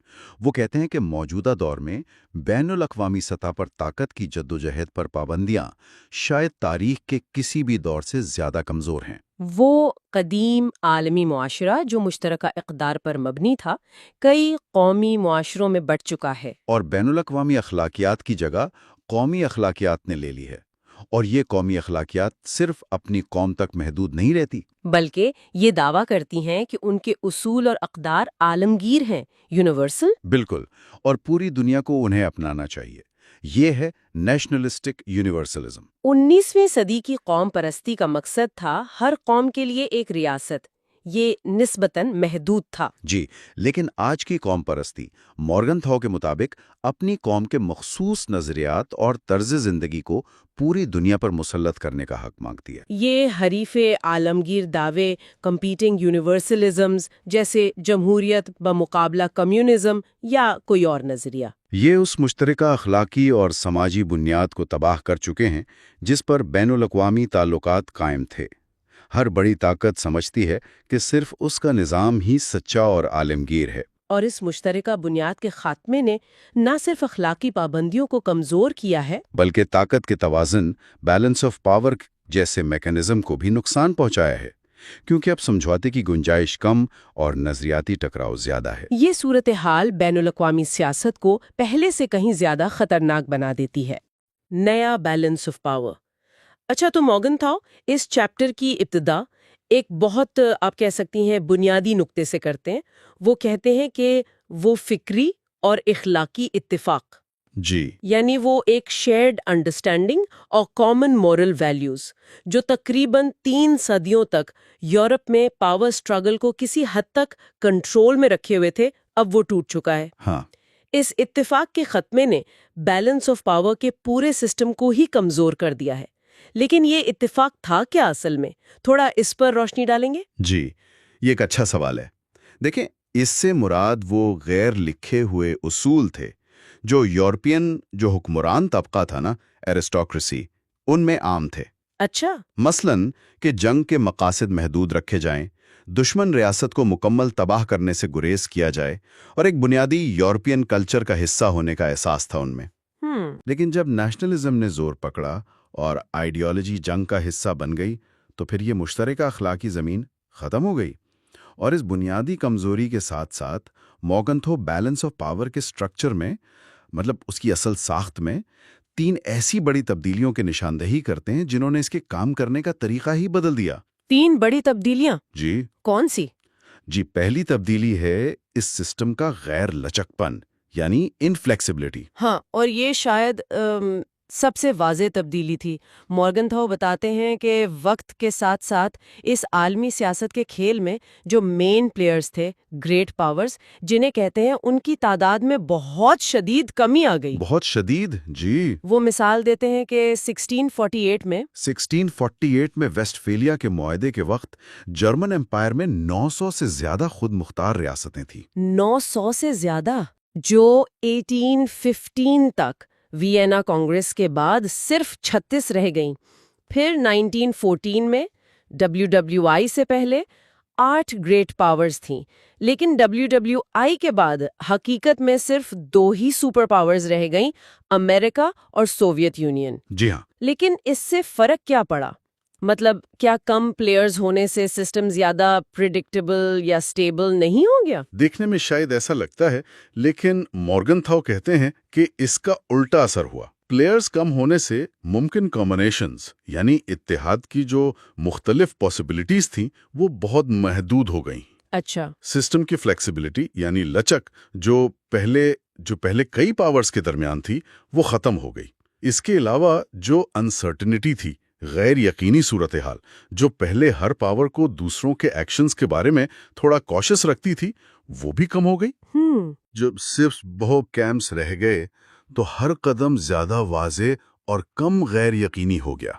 وہ کہتے ہیں کہ موجودہ دور میں بین الاقوامی سطح پر طاقت کی جدوجہد پر پابندیاں شاید تاریخ کے کسی بھی دور سے زیادہ کمزور ہیں۔ وہ قدیم عالمی معاشرہ جو مشترکہ اقدار پر مبنی تھا، کئی قومی معاشروں میں بٹ چکا ہے۔ اور بین الاقوامی اخلاقیات کی جگہ قومی اخلاقیات نے لے لی ہے، اور یہ قومی اخلاقیات صرف اپنی قوم تک محدود نہیں رہتی، بلکہ یہ دعویٰ کرتی ہیں کہ ان کے اصول اور اقدار عالمگیر ہیں، یونیورسل۔ بالکل، اور پوری دنیا کو انہیں اپنانا چاہیے۔ یہ ہے نیشنلسٹک یونیورسلزم۔ 19ویں صدی کی قوم پرستی کا مقصد تھا ہر قوم کے لیے ایک ریاست۔ یہ نسبتاً محدود تھا۔ جی، لیکن آج کی قوم پرستی مورگنتھاؤ کے مطابق اپنی قوم کے مخصوص نظریات اور طرز زندگی کو پوری دنیا پر مسلط کرنے کا حق مانگتی ہے۔ یہ حریف عالمگیر دعوے، کمپیٹنگ یونیورسلزمز جیسے جمہوریت بمقابلہ کمیونزم یا کوئی اور نظریہ، یہ اس مشترکہ اخلاقی اور سماجی بنیاد کو تباہ کر چکے ہیں جس پر بین الاقوامی تعلقات قائم تھے۔ ہر بڑی طاقت سمجھتی ہے کہ صرف اس کا نظام ہی سچا اور عالمگیر ہے۔ اور اس مشترکہ بنیاد کے خاتمے نے نہ صرف اخلاقی پابندیوں کو کمزور کیا ہے، بلکہ طاقت کے توازن، بیلنس آف پاور جیسے میکانزم کو بھی نقصان پہنچایا ہے، کیونکہ اب سمجھوتے کی گنجائش کم اور نظریاتی ٹکراؤ زیادہ ہے۔ یہ صورتحال بین الاقوامی سیاست کو پہلے سے کہیں زیادہ خطرناک بنا دیتی ہے۔ نیا بیلنس آف پاور۔ اچھا، تو مورگنتھاؤ اس چیپٹر کی ابتدا ایک بہت آپ کہہ سکتی ہیں بنیادی نقطے سے کرتے ہیں۔ وہ کہتے ہیں کہ وہ فکری اور اخلاقی اتفاق، جی، یعنی وہ ایک شیئرڈ انڈرسٹینڈنگ اور کامن مورل ویلیوز جو تقریباً 3 صدیوں تک یورپ میں پاور سٹرگل کو کسی حد تک کنٹرول میں رکھے ہوئے تھے، اب وہ ٹوٹ چکا ہے۔ ہاں، اس اتفاق کے خاتمے نے بیلنس آف پاور کے پورے سسٹم کو ہی کمزور کر دیا ہے۔ لیکن یہ اتفاق تھا کیا اصل میں؟ تھوڑا اس پر روشنی ڈالیں گے؟ جی، یہ ایک اچھا سوال ہے۔ دیکھیں، اس سے مراد وہ غیر لکھے ہوئے اصول تھے جو یورپین جو حکمران طبقہ تھا نا، ایرسٹوکریسی، ان میں عام تھے۔ اچھا، مثلاً کہ جنگ کے مقاصد محدود رکھے جائیں، دشمن ریاست کو مکمل تباہ کرنے سے گریز کیا جائے، اور ایک بنیادی یورپین کلچر کا حصہ ہونے کا احساس تھا ان میں۔ لیکن جب نیشنلزم نے زور پکڑا اور آئیڈیالوجی جنگ کا حصہ بن گئی تو پھر یہ مشترکہ اخلاقی زمین ختم ہو گئی۔ اور اس بنیادی کمزوری کے ساتھ ساتھ مورگنتھاؤ بیلنس آف پاور کے سٹرکچر میں، مطلب اس کی اصل ساخت میں 3 ایسی بڑی تبدیلیوں کی نشاندہی کرتے ہیں جنہوں نے اس کے کام کرنے کا طریقہ ہی بدل دیا۔ 3 بڑی تبدیلیاں؟ جی، کون سی؟ جی، پہلی تبدیلی ہے اس سسٹم کا غیر لچک پن، یعنی انفلیکسیبلٹی۔ ہاں، اور یہ شاید سب سے واضح تبدیلی تھی۔ مورگنتھاؤ بتاتے ہیں کہ وقت کے ساتھ ساتھ اس عالمی سیاست کے کھیل میں جو مین پلیئرز تھے، گریٹ پاورز جنہیں کہتے ہیں، ان کی تعداد میں بہت شدید کمی آ گئی۔ بہت شدید، جی۔ وہ مثال دیتے ہیں کہ 1648 میں ویسٹفیلیا کے معاہدے کے وقت جرمن امپائر میں 900 سے زیادہ خود مختار ریاستیں تھیں۔ 900 سے زیادہ، جو 1815 تک وینا کانگریس کے بعد صرف 36 رہ گئیں۔ پھر 1914 میں WWI سے پہلے 8 گریٹ پاورز تھیں، لیکن WWI کے بعد حقیقت میں صرف 2 ہی سپر پاورز رہ گئیں، امریکہ اور سوویت یونین۔ جی ہاں، لیکن اس سے فرق کیا پڑا؟ مطلب کیا کم پلیئرز ہونے سے سسٹم زیادہ پریڈکٹیبل یا سٹیبل نہیں ہو گیا؟ دیکھنے میں شاید ایسا لگتا ہے، لیکن مورگنتھاؤ کہتے ہیں کہ اس کا الٹا اثر ہوا۔ پلیئرز کم ہونے سے ممکن کمبینیشنز یعنی اتحاد کی جو مختلف پاسبلٹیز تھیں وہ بہت محدود ہو گئیں۔ اچھا، سسٹم کی فلیکسیبلٹی یعنی لچک جو پہلے کئی پاورز کے درمیان تھی وہ ختم ہو گئی۔ اس کے علاوہ جو انسرٹنٹی تھی، غیر یقینی صورتحال، جو پہلے ہر پاور کو دوسروں کے ایکشنز کے بارے میں تھوڑا کوشش رکھتی تھی، وہ بھی کم ہو گئی۔ جب صرف بہت کیمپس رہ گئے تو ہر قدم زیادہ واضح اور کم غیر یقینی ہو گیا۔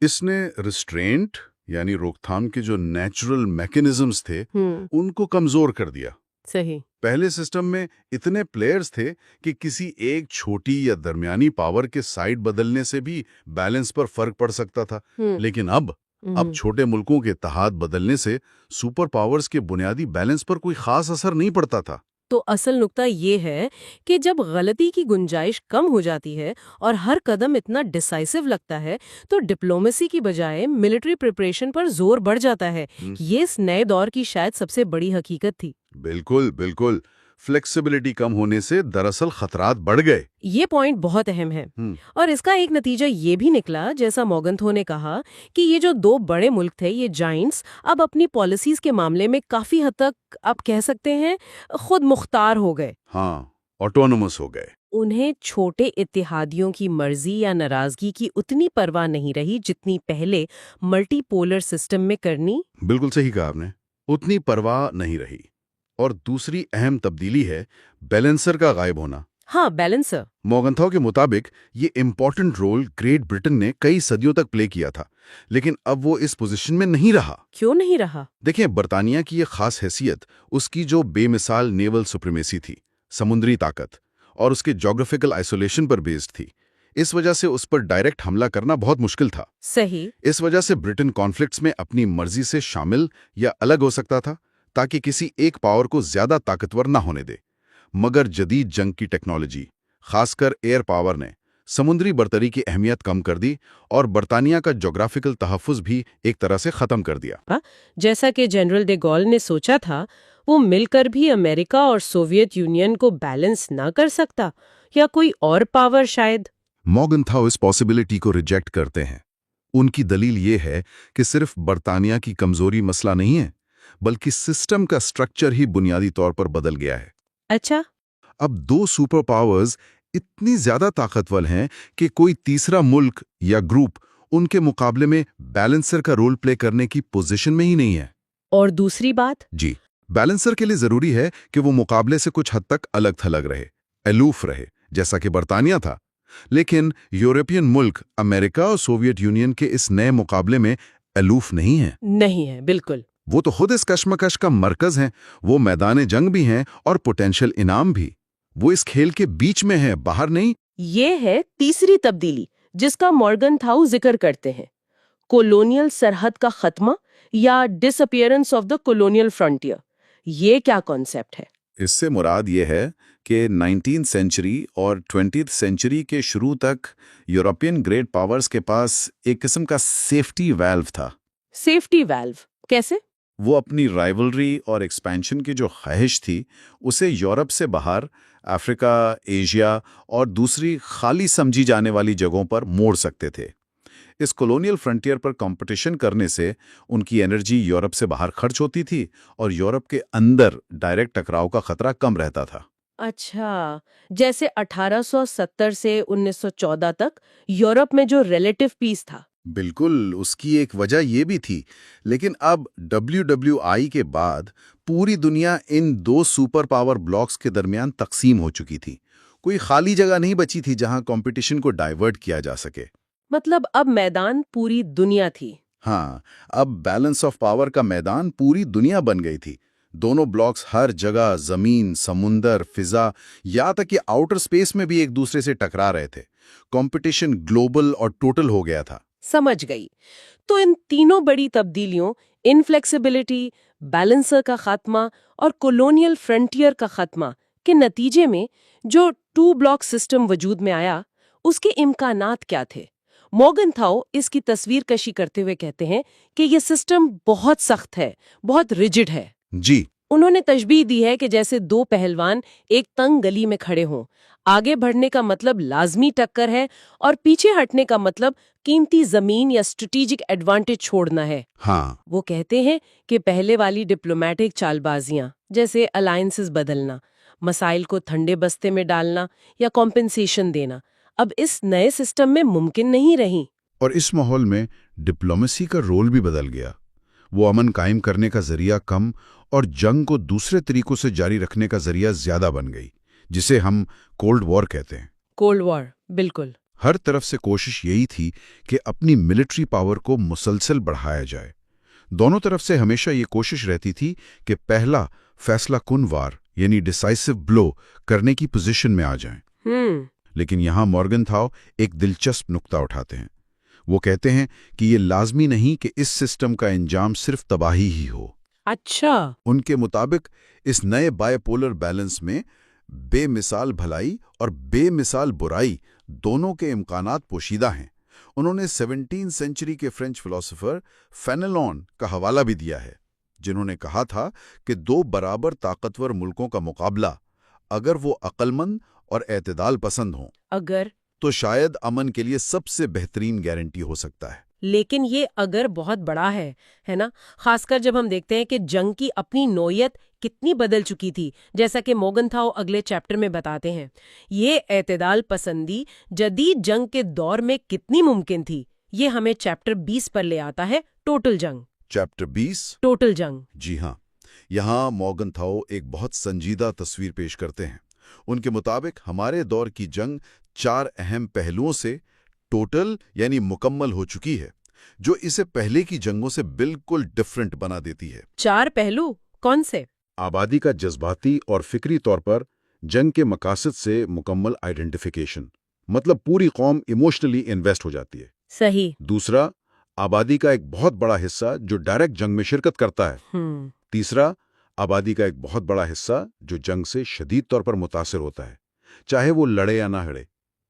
اس نے ریسٹرینٹ یعنی روک تھام کے جو نیچرل میکینزمز تھے ان کو کمزور کر دیا۔ صحیح۔ پہلے سسٹم میں اتنے پلیئرز تھے کہ کسی ایک چھوٹی یا درمیانی پاور کے سائڈ بدلنے سے بھی بیلنس پر فرق پڑ سکتا تھا، لیکن اب چھوٹے ملکوں کے اتحاد بدلنے سے سپر پاورز کے بنیادی بیلنس پر کوئی خاص اثر نہیں پڑتا تھا۔ تو اصل نقطہ یہ ہے کہ جب غلطی کی گنجائش کم ہو جاتی ہے اور ہر قدم اتنا ڈیسائسو لگتا ہے تو ڈپلومیسی کی بجائے ملٹری پریپریشن پر زور بڑھ جاتا ہے۔ یہ اس نئے دور کی شاید سب سے بڑی حقیقت تھی۔ بالکل بالکل، فلیکسیبلٹی کم ہونے سے دراصل خطرات بڑھ گئے۔ یہ پوائنٹ بہت اہم ہے، اور اس کا ایک نتیجہ یہ بھی نکلا، جیسا مورگنتھو نے کہا، کہ یہ جو 2 بڑے ملک تھے، یہ جائنٹس، اب اپنی پالیسیز کے معاملے میں کافی حد تک آپ کہہ سکتے ہیں خود مختار ہو گئے۔ ہاں، آٹونومس ہو گئے۔ انہیں چھوٹے اتحادیوں کی مرضی یا ناراضگی کی اتنی پرواہ نہیں رہی جتنی پہلے ملٹی پولر سسٹم میں کرنی۔ بالکل صحیح کہا آپ نے، اتنی پرواہ نہیں رہی۔ اور دوسری اہم تبدیلی ہے بیلنسر کا غائب ہونا۔ ہاں، بیلنسر۔ مورگنتھاؤ کے مطابق یہ امپورٹنٹ رول گریٹ برٹن نے کئی صدیوں تک پلے کیا تھا، لیکن اب وہ اس پوزیشن میں نہیں رہا۔ کیوں نہیں رہا؟ دیکھیں، برطانیہ کی یہ خاص حیثیت اس کی جو بے مثال نیول سپریمیسی تھی، سمندری طاقت، اور اس کے جغرافیکل آئسولیشن پر بیسڈ تھی۔ اس وجہ سے اس پر ڈائریکٹ حملہ کرنا بہت مشکل تھا۔ صحیح۔ اس وجہ سے برٹن کانفلکٹس میں اپنی مرضی سے شامل یا الگ ہو سکتا تھا تاکہ کسی ایک پاور کو زیادہ طاقتور نہ ہونے دے۔ مگر جدید جنگ کی ٹیکنالوجی، خاص کر ایئر پاور، نے سمندری برتری کی اہمیت کم کر دی اور برطانیہ کا جغرافیکل تحفظ بھی ایک طرح سے ختم کر دیا۔ جیسا کہ جنرل ڈے گول نے سوچا تھا، وہ مل کر بھی امریکہ اور سوویت یونین کو بیلنس نہ کر سکتا، یا کوئی اور پاور شاید۔ مورگنتھاؤ اس پاسبلٹی کو ریجیکٹ کرتے ہیں۔ ان کی دلیل یہ ہے کہ صرف برطانیہ کی کمزوری مسئلہ نہیں ہے، بلکہ سسٹم کا سٹرکچر ہی بنیادی طور پر بدل گیا ہے۔ اچھا۔ اب 2 سپر پاورز اتنی زیادہ طاقتور ہیں کہ کوئی تیسرا ملک یا گروپ ان کے مقابلے میں بیلنسر کا رول پلے کرنے کی پوزیشن میں ہی نہیں ہے۔ اور دوسری بات؟ جی، بیلنسر کے لیے ضروری ہے کہ وہ مقابلے سے کچھ حد تک الگ تھلگ رہے، الوف رہے، جیسا کہ برطانیہ تھا۔ لیکن یورپین ملک امریکہ اور سوویت یونین کے اس نئے مقابلے میں الوف نہیں ہیں۔ نہیں ہے، بالکل۔ وہ تو خود اس کشمکش کا مرکز ہیں، وہ میدان جنگ بھی ہیں اور پوٹینشل انعام بھی۔ وہ اس کھیل کے بیچ میں ہیں، باہر نہیں۔ یہ ہے تیسری تبدیلی جس کا مورگنتھاؤ ذکر کرتے ہیں، کولونیل سرحد کا خاتمہ یا disappearance of the colonial frontier. یہ کیا کانسیپٹ ہے؟ اس سے مراد یہ ہے کہ 19 سینچری اور 20 سینچری کے شروع تک یورپین گریٹ پاورز کے پاس ایک قسم کا سیفٹی ویلو تھا۔ سیفٹی ویلو کیسے؟ وہ اپنی رائیولری اور ایکسپینشن کی جو خواہش تھی اسے یورپ سے باہر افریقہ، ایشیا اور دوسری خالی سمجھی جانے والی جگہوں پر موڑ سکتے تھے۔ اس کولونیل فرنٹیئر پر کمپٹیشن کرنے سے ان کی انرجی یورپ سے باہر خرچ ہوتی تھی اور یورپ کے اندر ڈائریکٹ ٹکراؤ کا خطرہ کم رہتا تھا۔ اچھا، جیسے 1870 سے 1914 تک یورپ میں جو ریلیٹو پیس تھا۔ بالکل، اس کی ایک وجہ یہ بھی تھی، لیکن اب WWI کے بعد پوری دنیا ان 2 سپر پاور بلاکس کے درمیان تقسیم ہو چکی تھی۔ کوئی خالی جگہ نہیں بچی تھی جہاں کمپٹیشن کو ڈائیورٹ کیا جا سکے۔ مطلب اب میدان پوری دنیا تھی۔ ہاں، اب بیلنس آف پاور کا میدان پوری دنیا بن گئی تھی۔ دونوں بلاکس ہر جگہ، زمین، سمندر، فضا، یہاں تک کہ آؤٹر سپیس میں بھی ایک دوسرے سے ٹکرا رہے تھے۔ کمپٹیشن گلوبل اور ٹوٹل ہو گیا تھا۔ سمجھ گئی۔ تو ان تینوں بڑی تبدیلیوں، انفلیکسیبلٹی، بیلنسر کا خاتمہ اور کولونیل فرنٹیئر کا خاتمہ کے نتیجے میں جو 2 بلاک سسٹم وجود میں آیا اس کے امکانات کیا تھے؟ مورگنتھاؤ اس کی تصویر کشی کرتے ہوئے کہتے ہیں کہ یہ سسٹم بہت سخت ہے، بہت ریجڈ ہے۔ جی، انہوں نے تشبیہ دی ہے کہ جیسے 2 پہلوان ایک تنگ گلی میں کھڑے ہوں، آگے بڑھنے کا مطلب لازمی ٹکر ہے اور پیچھے ہٹنے کا مطلب قیمتی زمین یا اسٹریٹجک ایڈوانٹیج چھوڑنا ہے۔ ہاں، وہ کہتے ہیں کہ پہلے والی ڈپلومیٹک چال بازیاں جیسے الائنسز بدلنا، مسائل کو ٹھنڈے بستے میں ڈالنا یا کمپنسیشن دینا اب اس نئے سسٹم میں ممکن نہیں رہیں۔ اور اس ماحول میں ڈپلومیسی کا رول بھی بدل گیا۔ وہ امن قائم کرنے کا ذریعہ کم اور جنگ کو دوسرے طریقوں سے جاری رکھنے کا ذریعہ زیادہ بن گئی، جسے ہم کولڈ وار کہتے ہیں۔ کولڈ وار، بالکل۔ ہر طرف سے کوشش یہی تھی کہ اپنی ملٹری پاور کو مسلسل بڑھایا جائے۔ دونوں طرف سے ہمیشہ یہ کوشش رہتی تھی کہ پہلا فیصلہ کن وار یعنی ڈیسائسو بلو کرنے کی پوزیشن میں آ جائیں۔ لیکن یہاں مورگنتھاؤ ایک دلچسپ نقطہ اٹھاتے ہیں۔ وہ کہتے ہیں کہ یہ لازمی نہیں کہ اس سسٹم کا انجام صرف تباہی ہی ہو۔ اچھا۔ ان کے مطابق اس نئے بائے پولر بیلنس میں بے مثال بھلائی اور بے مثال برائی دونوں کے امکانات پوشیدہ ہیں۔ انہوں نے 17 سینچری کے فرینچ فلسفر فینیلون کا حوالہ بھی دیا ہے، جنہوں نے کہا تھا کہ 2 برابر طاقتور ملکوں کا مقابلہ اگر وہ عقل مند اور اعتدال پسند ہوں تو شاید امن کے لیے سب سے بہترین گارنٹی ہو سکتا ہے۔ لیکن یہ اگر بہت بڑا ہے نا، خاص کر جب ہم دیکھتے ہیں کہ جنگ کی اپنی نوعیت کتنی بدل چکی تھی، جیسا کہ مورگنتھاؤ اگلے چیپٹر میں بتاتے ہیں۔ یہ اعتدال پسندی جدید جنگ کے دور میں کتنی ممکن تھی، یہ ہمیں چیپٹر 20 پر لے آتا ہے، ٹوٹل جنگ۔ چیپٹر 20 ٹوٹل جنگ۔ جی ہاں، یہاں مورگنتھاؤ ایک بہت سنجیدہ تصویر پیش کرتے ہیں۔ ان کے مطابق ہمارے دور کی جنگ 4 اہم پہلوؤں سے ٹوٹل یعنی مکمل ہو چکی ہے، جو اسے پہلے کی جنگوں سے بالکل ڈیفرنٹ بنا دیتی ہے۔ 4 پہلو کون سے؟ آبادی کا جذباتی اور فکری طور پر جنگ کے مقاصد سے مکمل آئیڈینٹیفیکیشن، مطلب پوری قوم ایموشنلی انویسٹ ہو جاتی ہے۔ صحیح۔ دوسرا، آبادی کا ایک بہت بڑا حصہ جو ڈائریکٹ جنگ میں شرکت کرتا ہے۔ تیسرا، آبادی کا ایک بہت بڑا حصہ جو جنگ سے شدید طور پر متاثر ہوتا ہے، چاہے وہ لڑے یا نہ لڑے،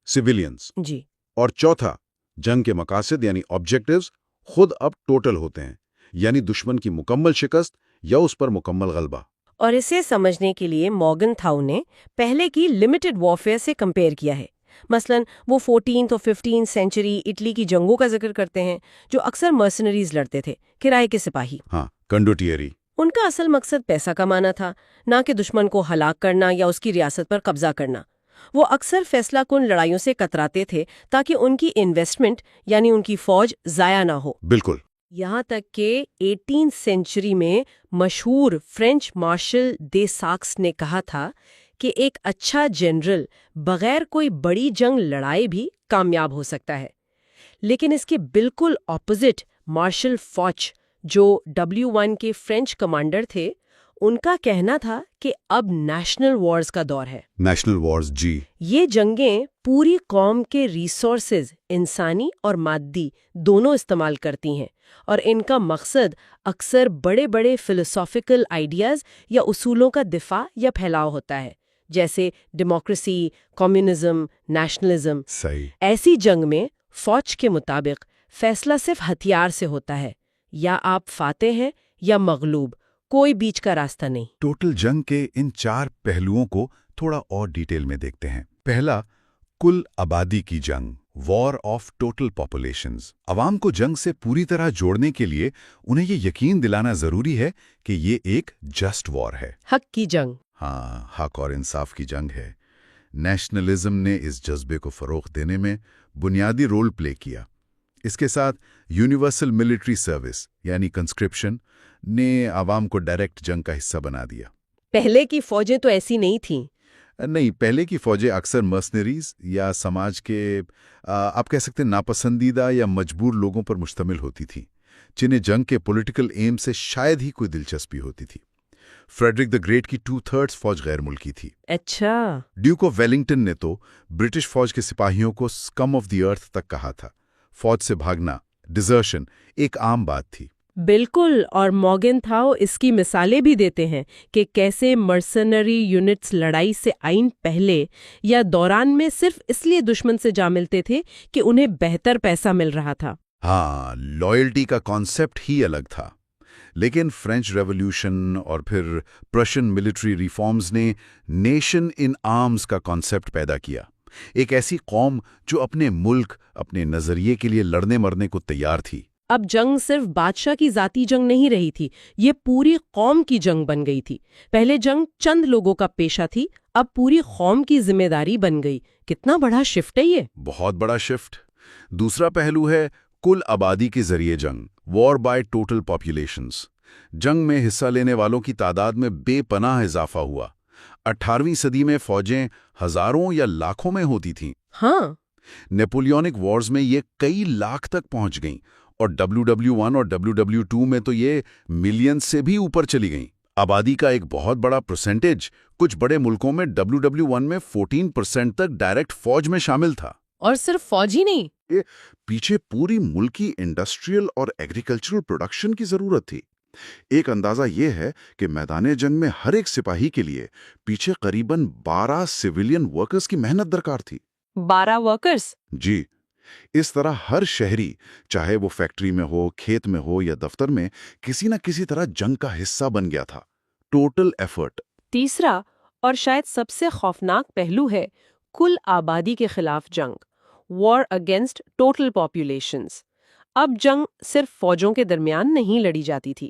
سویلینز۔ جی۔ اور چوتھا، جنگ کے مقاصد یعنی آبجیکٹیوز خود اب ٹوٹل ہوتے ہیں، یعنی دشمن کی مکمل شکست یا اس پر مکمل غلبہ۔ اور اسے سمجھنے کے لیے مورگنتھاؤ نے پہلے کی لمیٹڈ وارفیئر سے کمپیئر کیا ہے۔ مثلا وہ 14 اور 15 سینچری اٹلی کی جنگوں کا ذکر کرتے ہیں، جو اکثر مرسنریز لڑتے تھے، کرائے کے سپاہی۔ ہاں، کنڈوٹیری۔ ان کا اصل مقصد پیسہ کمانا تھا، نہ کہ دشمن کو ہلاک کرنا یا اس کی ریاست پر قبضہ کرنا۔ وہ اکثر فیصلہ کن لڑائیوں سے کتراتے تھے تاکہ ان کی انویسٹمنٹ یعنی ان کی فوج ضائع نہ ہو۔ بالکل۔ یہاں تک کہ 18 سینچری میں مشہور فرینچ مارشل دے ساکس نے کہا تھا کہ ایک اچھا جنرل بغیر کوئی بڑی جنگ لڑائے بھی کامیاب ہو سکتا ہے۔ لیکن اس کے بالکل اپوزٹ مارشل فوچ، جو W1 کے فرینچ کمانڈر تھے، ان کا کہنا تھا کہ اب نیشنل وارز کا دور ہے۔ نیشنل وارز، جی۔ یہ جنگیں پوری قوم کے ریسورسز، انسانی اور مادی، دونوں استعمال کرتی ہیں، اور ان کا مقصد اکثر بڑے بڑے فلسافیکل آئیڈیاز یا اصولوں کا دفاع یا پھیلاؤ ہوتا ہے، جیسے ڈیموکریسی، کمیونزم، نیشنلزم۔ صحیح۔ ایسی جنگ میں فوج کے مطابق فیصلہ صرف ہتھیار سے ہوتا ہے، یا آپ فاتح ہیں یا مغلوب، کوئی بیچ کا راستہ نہیں۔ ٹوٹل جنگ کے ان 4 پہلوؤں کو تھوڑا اور ڈیٹیل میں دیکھتے ہیں۔ پہلا، کل آبادی کی جنگ، وار آف ٹوٹل پاپولیشنز۔ عوام کو جنگ سے پوری طرح جوڑنے کے لیے انہیں یہ یقین دلانا ضروری ہے کہ یہ ایک جسٹ وار ہے، حق کی جنگ۔ ہاں، حق اور انصاف کی جنگ ہے۔ نیشنلزم نے اس جذبے کو فروغ دینے میں بنیادی رول پلے کیا۔ اس کے ساتھ یونیورسل ملٹری سروس یعنی کنسکرپشن نے عوام کو ڈائریکٹ جنگ کا حصہ بنا دیا۔ پہلے کی فوجیں تو ایسی نہیں تھیں۔ نہیں، پہلے کی فوجیں اکثر مرسنریز یا سماج کے آپ کہہ سکتے ہیں ناپسندیدہ یا مجبور لوگوں پر مشتمل ہوتی تھیں، جنہیں جنگ کے پولیٹیکل ایم سے شاید ہی کوئی دلچسپی ہوتی تھی۔ فریڈرک دی گریٹ کی 2/3 فوج غیر ملکی تھی۔ اچھا۔ ڈیوک آف ویلنگٹن نے تو برٹش فوج کے سپاہیوں کو اسکم آف دی ارتھ تک کہا تھا۔ فوج سے بھاگنا، ڈیزرشن، ایک عام بات تھی۔ بالکل، اور مورگنتھاؤ اس کی مثالیں بھی دیتے ہیں کہ کیسے مرسنری یونٹس لڑائی سے آئین پہلے یا دوران میں صرف اس لیے دشمن سے جا ملتے تھے کہ انہیں بہتر پیسہ مل رہا تھا۔ ہاں، لائلٹی کا کانسیپٹ ہی الگ تھا۔ لیکن فرینچ ریولوشن اور پھر پرشین ملٹری ریفارمز نے نیشن ان آرمز کا کانسیپٹ پیدا کیا، ایک ایسی قوم جو اپنے ملک، اپنے نظریے کے لیے لڑنے مرنے کو تیار تھی۔ اب جنگ صرف بادشاہ کی ذاتی جنگ نہیں رہی تھی، یہ پوری قوم کی جنگ بن گئی تھی۔ پہلے جنگ چند لوگوں کا پیشہ تھی، اب پوری قوم کی ذمہ داری بن گئی۔ کتنا بڑا شفٹ ہے یہ! بہت بڑا شفٹ۔ دوسرا پہلو ہے کل آبادی کے ذریعے جنگ، وار بائی ٹوٹل پاپولیشنز۔ جنگ میں حصہ لینے والوں کی تعداد میں بے پناہ اضافہ ہوا۔ 18ویں صدی میں فوجیں ہزاروں یا لاکھوں میں ہوتی تھیں۔ ہاں، نیپولیونک وارز میں یہ کئی لاکھ تک پہنچ گئیں، اور WW1 اور WW2 میں تو یہ ملین سے بھی اوپر چلی گئیں۔ آبادی کا ایک بہت بڑا پرسنٹیج کچھ بڑے ملکوں میں WW1 میں 14% تک ڈائریکٹ فوج میں شامل تھا۔ اور صرف فوج ہی نہیں، پیچھے پوری ملکی انڈسٹریل اور ایگریکلچرل پروڈکشن کی ضرورت تھی۔ ایک اندازہ یہ ہے کہ میدان جنگ میں ہر ایک سپاہی کے لیے پیچھے قریباً 12 سویلین ورکرز کی محنت درکار تھی۔ 12 ورکرز؟ جی، اس طرح ہر شہری، چاہے وہ فیکٹری میں ہو، کھیت میں ہو یا دفتر میں، کسی نہ کسی طرح جنگ کا حصہ بن گیا تھا۔ Total effort. تیسرا اور شاید سب سے خوفناک پہلو ہے کل آبادی کے خلاف جنگ، وار اگینسٹ ٹوٹل پاپولیشنز۔ اب جنگ صرف فوجوں کے درمیان نہیں لڑی جاتی تھی،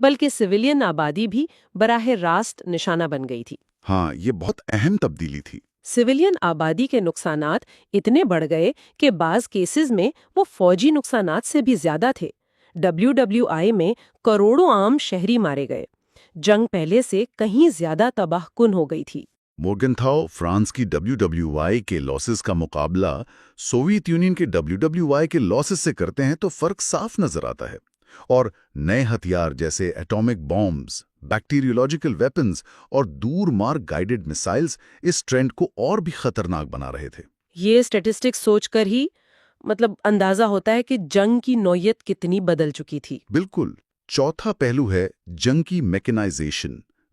بلکہ سویلین آبادی بھی براہ راست نشانہ بن گئی تھی۔ ہاں، یہ بہت اہم تبدیلی تھی۔ سویلین آبادی کے نقصانات اتنے بڑھ گئے کہ بعض کیسز میں وہ فوجی نقصانات سے بھی زیادہ تھے۔ WWI میں کروڑوں عام شہری مارے گئے۔ جنگ پہلے سے کہیں زیادہ تباہ کن ہو گئی تھی۔ مورگنتھاؤ فرانس کی WWI کے لاسز کا مقابلہ سوویت یونین کے WWI کے لاسز سے کرتے ہیں تو فرق صاف نظر آتا ہے، اور نئے ہتھیار جیسے ایٹامک بامبز، بیکٹیریولوجیکل ویپنز اور دور مار گائیڈڈ میسائلز اس ٹرینڈ کو اور بھی خطرناک بنا رہے تھے۔ یہ اسٹیٹسٹکس سوچ کر ہی اندازہ ہوتا ہے کہ جنگ کی نوعیت کتنی بدل چکی تھی۔ بالکل۔ چوتھا پہلو ہے جنگ کی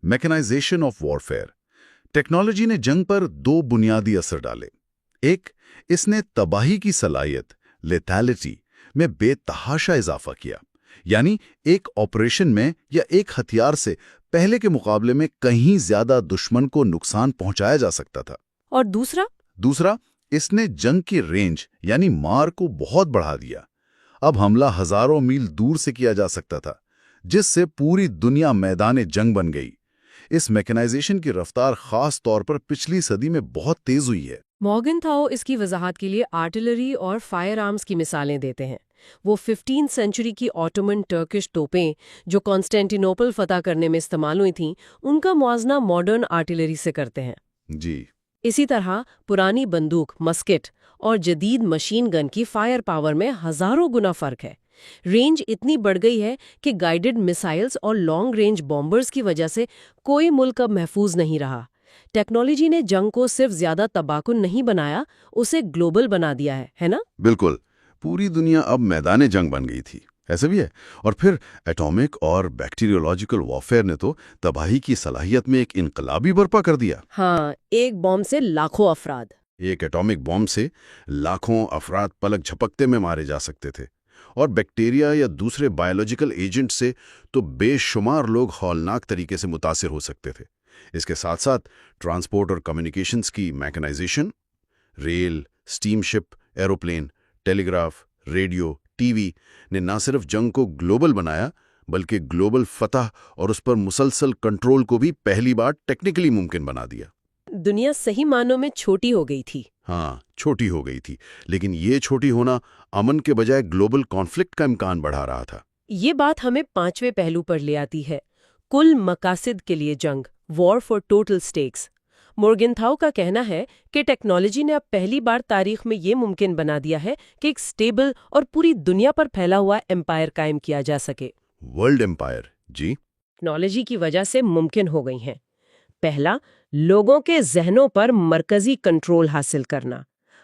میکنائزیشن آف وارفیئر۔ ٹیکنالوجی نے جنگ پر دو بنیادی اثر ڈالے۔ ایک، اس نے تباہی کی صلاحیت لیتھیلٹی میں بے تحاشا اضافہ کیا، یعنی ایک آپریشن میں یا ایک ہتھیار سے پہلے کے مقابلے میں کہیں زیادہ دشمن کو نقصان پہنچایا جا سکتا تھا۔ اور دوسرا، اس نے جنگ کی رینج یعنی مار کو بہت بڑھا دیا۔ اب حملہ ہزاروں میل دور سے کیا جا سکتا تھا، جس سے پوری دنیا میدان جنگ بن گئی۔ اس میکنائزیشن کی رفتار خاص طور پر پچھلی صدی میں بہت تیز ہوئی ہے۔ مورگنتھاؤ اس کی وضاحت کے لیے آرٹلری اور فائر آرمز کی مثالیں دیتے ہیں۔ وہ 15 سنچری کی آٹومن ٹرکش توپیں جو کانسٹینٹینوپل فتح کرنے میں استعمال ہوئی تھیں، ان کا موازنہ ماڈرن آرٹلری سے کرتے ہیں۔ جی، اسی طرح پرانی بندوق، مسکٹ اور جدید مشین گن کی فائر پاور میں ہزاروں گنا فرق ہے۔ رینج اتنی بڑھ گئی ہے کہ گائیڈڈ میسائلز اور لانگ رینج بامبرز کی وجہ سے کوئی ملک اب محفوظ نہیں رہا۔ ٹیکنالوجی نے جنگ کو صرف زیادہ تباکن نہیں بنایا، اسے گلوبل بنا دیا ہے نا؟ بالکل۔ پوری دنیا اب میدان جنگ بن گئی تھی، ایسا بھی ہے۔ اور پھر ایٹامک اور بیکٹیریولوجیکل وارفیئر نے تو تباہی کی صلاحیت میں ایک انقلابی برپا کر دیا۔ ہاں، ایک بم سے لاکھوں افراد۔ ایک ایٹامک بم سے لاکھوں افراد پلک جھپکتے میں مارے جا سکتے تھے، اور بیکٹیریا یا دوسرے بایولوجیکل ایجنٹ سے تو بے شمار لوگ ہولناک طریقے سے متاثر ہو سکتے تھے۔ اس کے ساتھ ساتھ ٹرانسپورٹ اور کمیونیکیشنز کی میکنائزیشن، ریل، اسٹیم شپ، ایروپلین، ٹیلی گراف، ریڈیو، ٹی وی نے نہ صرف جنگ کو گلوبل بنایا بلکہ گلوبل فتح اور اس پر مسلسل کنٹرول کو بھی پہلی بار ٹیکنیکلی ممکن بنا دیا۔ دنیا صحیح معنوں میں چھوٹی ہو گئی تھی۔ ہاں، چھوٹی ہو گئی تھی، لیکن یہ چھوٹی ہونا امن کے بجائے گلوبل کانفلکٹ کا امکان بڑھا رہا تھا۔ یہ بات ہمیں 5ویں پہلو پر لے آتی ہے، کل مقاصد کے لیے جنگ، وار فار ٹوٹل سٹیکس۔ مورگنتھاؤ کا کہنا ہے کہ ٹیکنالوجی نے اب پہلی بار تاریخ میں یہ ممکن بنا دیا ہے کہ ایک سٹیبل اور پوری دنیا پر پھیلا ہوا امپائر قائم کیا جا سکے۔ ورلڈ امپائر، جی، ٹیکنالوجی کی وجہ سے ممکن ہو گئی ہیں۔ پہلا، لوگوں کے ذہنوں پر مرکزی کنٹرول حاصل کرنا،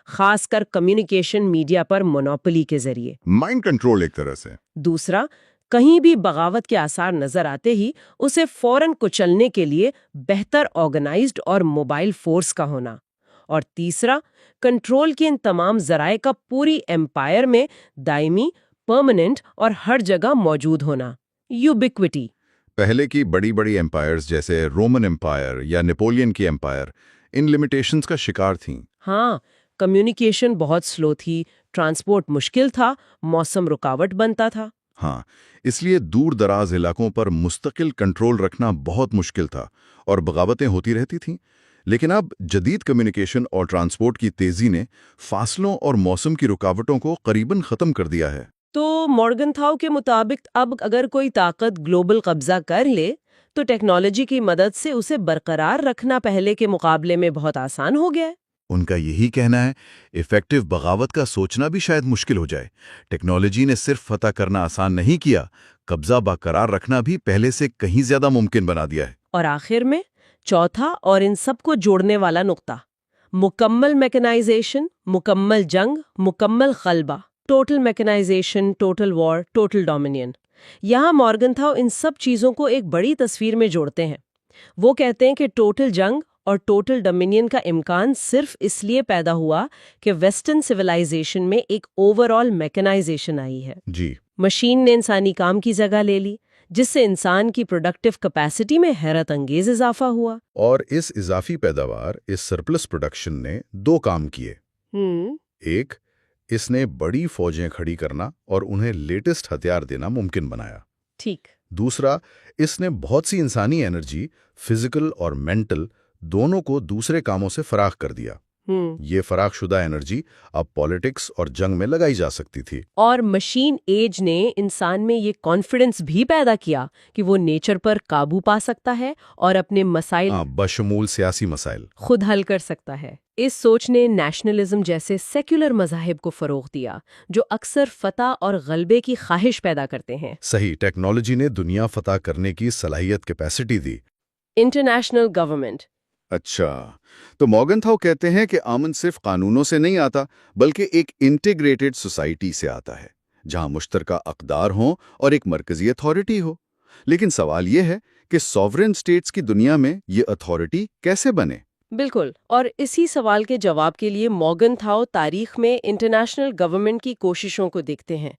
خاص کر کمیونیکیشن میڈیا پر مونوپولی کے ذریعے۔ مائنڈ کنٹرول ایک طرح سے۔ دوسرا، کہیں بھی بغاوت کے آثار نظر آتے ہی اسے فوراً کچلنے کے لیے بہتر آرگنائزڈ اور موبائل فورس کا ہونا۔ اور تیسرا، کنٹرول کے ان تمام ذرائع کا پوری ایمپائر میں دائمی، پرماننٹ اور ہر جگہ موجود ہونا، یوبیکوٹی۔ پہلے کی بڑی بڑی ایمپائرز جیسے رومن ایمپائر یا نیپولین کی ایمپائر ان لمیٹیشنز کا شکار تھیں۔ ہاں، کمیونیکیشن بہت سلو تھی، ٹرانسپورٹ مشکل تھا، موسم رکاوٹ بنتا تھا۔ ہاں، اس لیے دور دراز علاقوں پر مستقل کنٹرول رکھنا بہت مشکل تھا اور بغاوتیں ہوتی رہتی تھیں۔ لیکن اب جدید کمیونیکیشن اور ٹرانسپورٹ کی تیزی نے فاصلوں اور موسم کی رکاوٹوں کو قریباً ختم کر دیا ہے۔ تو مورگنتھاؤ کے مطابق اب اگر کوئی طاقت گلوبل قبضہ کر لے تو ٹیکنالوجی کی مدد سے اسے برقرار رکھنا پہلے کے مقابلے میں بہت آسان ہو گیا ہے۔ ان کا یہی کہنا ہے، ایفیکٹو بغاوت کا سوچنا بھی شاید مشکل ہو جائے۔ ٹیکنالوجی نے صرف فتح کرنا آسان نہیں کیا، قبضہ برقرار رکھنا بھی پہلے سے کہیں زیادہ ممکن بنا دیا ہے۔ اور آخر میں چوتھا اور ان سب کو جوڑنے والا نقطہ، مکمل میکنائزیشن، مکمل جنگ، مکمل غلبہ، ٹوٹل میکنائزیشن، ٹوٹل وار، ٹوٹل ڈومینین۔ یہاں مورگنتھاؤ ان سب چیزوں کو ایک بڑی تصویر میں جوڑتے ہیں۔ وہ کہتے ہیں کہ ٹوٹل جنگ اور ٹوٹل ڈومینین کا امکان صرف اس لیے پیدا ہوا کہ ویسٹرن سویلائزیشن میں ایک اوور آل میکنائزیشن آئی ہے۔ جی، مشین نے انسانی کام کی جگہ لے لی، جس سے انسان کی پروڈکٹیو کیپیسٹی میں حیرت انگیز اضافہ ہوا۔ اور اس اضافی پیداوار، اس سرپلس پروڈکشن نے دو کام کیے۔ ایک، اس نے بڑی فوجیں کھڑی کرنا اور انہیں لیٹسٹ ہتھیار دینا ممکن بنایا۔ ٹھیک۔ دوسرا، اس نے بہت سی انسانی انرجی، فزیکل اور مینٹل، دونوں کو دوسرے کاموں سے فراغ کر دیا۔ یہ فراغ شدہ انرجی اب پالیٹکس اور جنگ میں لگائی جا سکتی تھی۔ اور مشین ایج نے انسان میں یہ کانفیڈنس بھی پیدا کیا کہ وہ نیچر پر قابو پا سکتا ہے اور اپنے مسائل بشمول سیاسی مسائل خود حل کر سکتا ہے۔ اس سوچ نے نیشنلزم جیسے سیکولر مذاہب کو فروغ دیا، جو اکثر فتح اور غلبے کی خواہش پیدا کرتے ہیں۔ صحیح، ٹیکنالوجی نے دنیا فتح کرنے کی صلاحیت کیپیسٹی دی۔ International government. اچھا، تو مورگنتھاؤ کہتے ہیں کہ امن صرف قانونوں سے نہیں آتا، بلکہ ایک انٹیگریٹڈ سوسائٹی سے آتا ہے، جہاں مشترکہ اقدار ہوں اور ایک مرکزی اتھارٹی ہو۔ لیکن سوال یہ ہے کہ سوورن سٹیٹس کی دنیا میں یہ اتھارٹی کیسے بنے؟ بالکل، اور اسی سوال کے جواب کے لیے مورگنتھاؤ تاریخ میں انٹرنیشنل گورنمنٹ کی کوششوں کو دیکھتے ہیں۔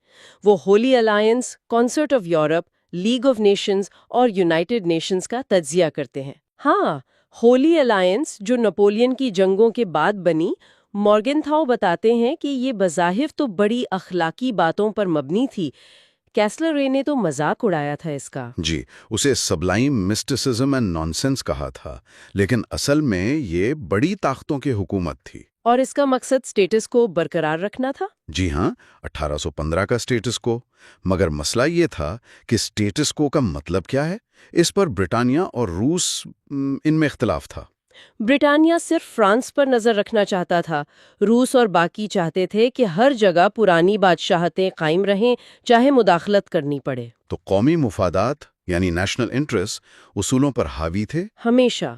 وہ holy alliance, concert of Europe, league of nations اور یونائٹڈ نیشنز کا تجزیہ کرتے ہیں۔ ہاں، ہولی الائنس جو نپولین کی جنگوں کے بعد بنی، مورگنتھاؤ بتاتے ہیں کہ یہ بظاہر تو بڑی اخلاقی باتوں پر مبنی تھی۔ کیسلر رے نے تو مذاق اڑایا تھا اس کا۔ جی، اسے سبلائم مسٹیسزم اینڈ نانسنس کہا تھا، لیکن اصل میں یہ بڑی طاقتوں کی حکومت تھی۔ اور اس کا مقصد سٹیٹس کو برقرار رکھنا تھا؟ جی ہاں، 1815 کا سٹیٹس کو۔ مگر مسئلہ یہ تھا کہ سٹیٹس کو کا مطلب کیا ہے؟ اس پر برطانیہ اور روس ان میں اختلاف تھا۔ برطانیہ صرف فرانس پر نظر رکھنا چاہتا تھا، روس اور باقی چاہتے تھے کہ ہر جگہ پرانی بادشاہتیں قائم رہیں، چاہے مداخلت کرنی پڑے۔ تو قومی مفادات یعنی نیشنل انٹرسٹ اصولوں پر حاوی تھے۔ ہمیشہ۔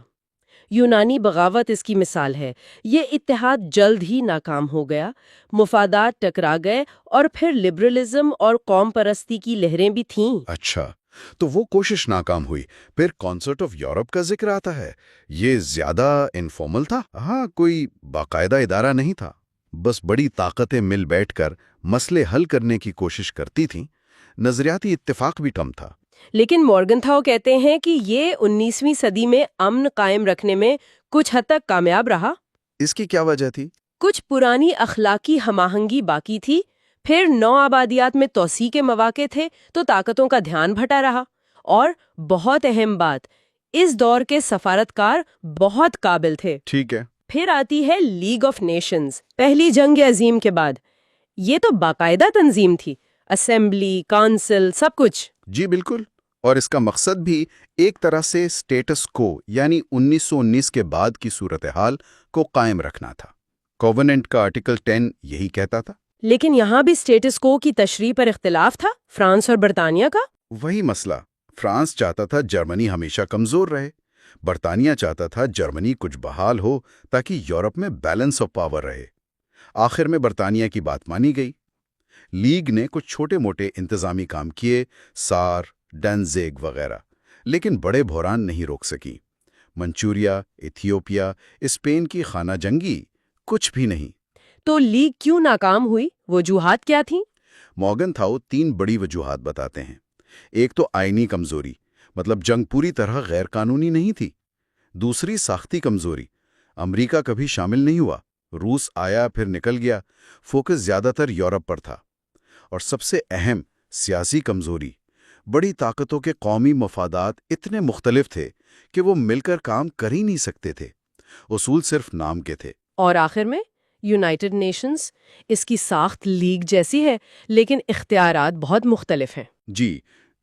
یونانی بغاوت اس کی مثال ہے۔ یہ اتحاد جلد ہی ناکام ہو گیا، مفادات ٹکرا گئے اور پھر لبرلزم اور قوم پرستی کی لہریں بھی تھیں۔ اچھا، تو وہ کوشش ناکام ہوئی۔ پھر کانسرٹ آف یورپ کا ذکر آتا ہے۔ یہ زیادہ انفارمل تھا؟ ہاں، کوئی باقاعدہ ادارہ نہیں تھا، بس بڑی طاقتیں مل بیٹھ کر مسئلے حل کرنے کی کوشش کرتی تھیں۔ نظریاتی اتفاق بھی کم تھا۔ لیکن مورگنتھاؤ کہتے ہیں کہ یہ 19ویں صدی میں امن قائم رکھنے میں کچھ حد تک کامیاب رہا۔ اس کی کیا وجہ تھی؟ کچھ پرانی اخلاقی ہم آہنگی باقی تھی، پھر نو آبادیات میں توسیع کے مواقع تھے تو طاقتوں کا دھیان بھٹا رہا، اور بہت اہم بات، اس دور کے سفارتکار بہت قابل تھے۔ ٹھیک ہے۔ پھر آتی ہے لیگ آف نیشنز، پہلی جنگ عظیم کے بعد۔ یہ تو باقاعدہ تنظیم تھی، اسمبلی، کونسل، سب کچھ۔ جی بالکل، اور اس کا مقصد بھی ایک طرح سے سٹیٹس کو یعنی 1919 کے بعد کی صورتحال کو قائم رکھنا تھا۔ کووننٹ کا آرٹیکل 10 یہی کہتا تھا۔ لیکن یہاں بھی سٹیٹس کو کی تشریح پر اختلاف تھا، فرانس اور برطانیہ کا۔ وہی مسئلہ، فرانس چاہتا تھا جرمنی ہمیشہ کمزور رہے، برطانیہ چاہتا تھا جرمنی کچھ بحال ہو تاکہ یورپ میں بیلنس آف پاور رہے۔ آخر میں برطانیہ کی بات مانی گئی، لیگ نے کچھ چھوٹے موٹے انتظامی کام کیے، سار، ڈینزیگ وغیرہ، لیکن بڑے بحران نہیں روک سکی۔ منچوریا، ایتھیوپیا، اسپین کی خانہ جنگی، کچھ بھی نہیں۔ تو لیگ کیوں ناکام ہوئی؟ وجوہات کیا تھیں؟ مورگنتھاؤ 3 بڑی وجوہات بتاتے ہیں۔ ایک تو آئینی کمزوری، مطلب جنگ پوری طرح غیر قانونی نہیں تھی۔ دوسری ساختی کمزوری، امریکہ کبھی شامل نہیں ہوا، روس آیا پھر نکل گیا، فوکس زیادہ تر یورپ پر تھا۔ اور سب سے اہم، سیاسی کمزوری، بڑی طاقتوں کے قومی مفادات اتنے مختلف تھے کہ وہ مل کر کام کر ہی نہیں سکتے تھے، اصول صرف نام کے تھے۔ اور آخر میں یونائٹڈ نیشنز، اس کی ساخت لیگ جیسی ہے لیکن اختیارات بہت مختلف ہیں۔ جی،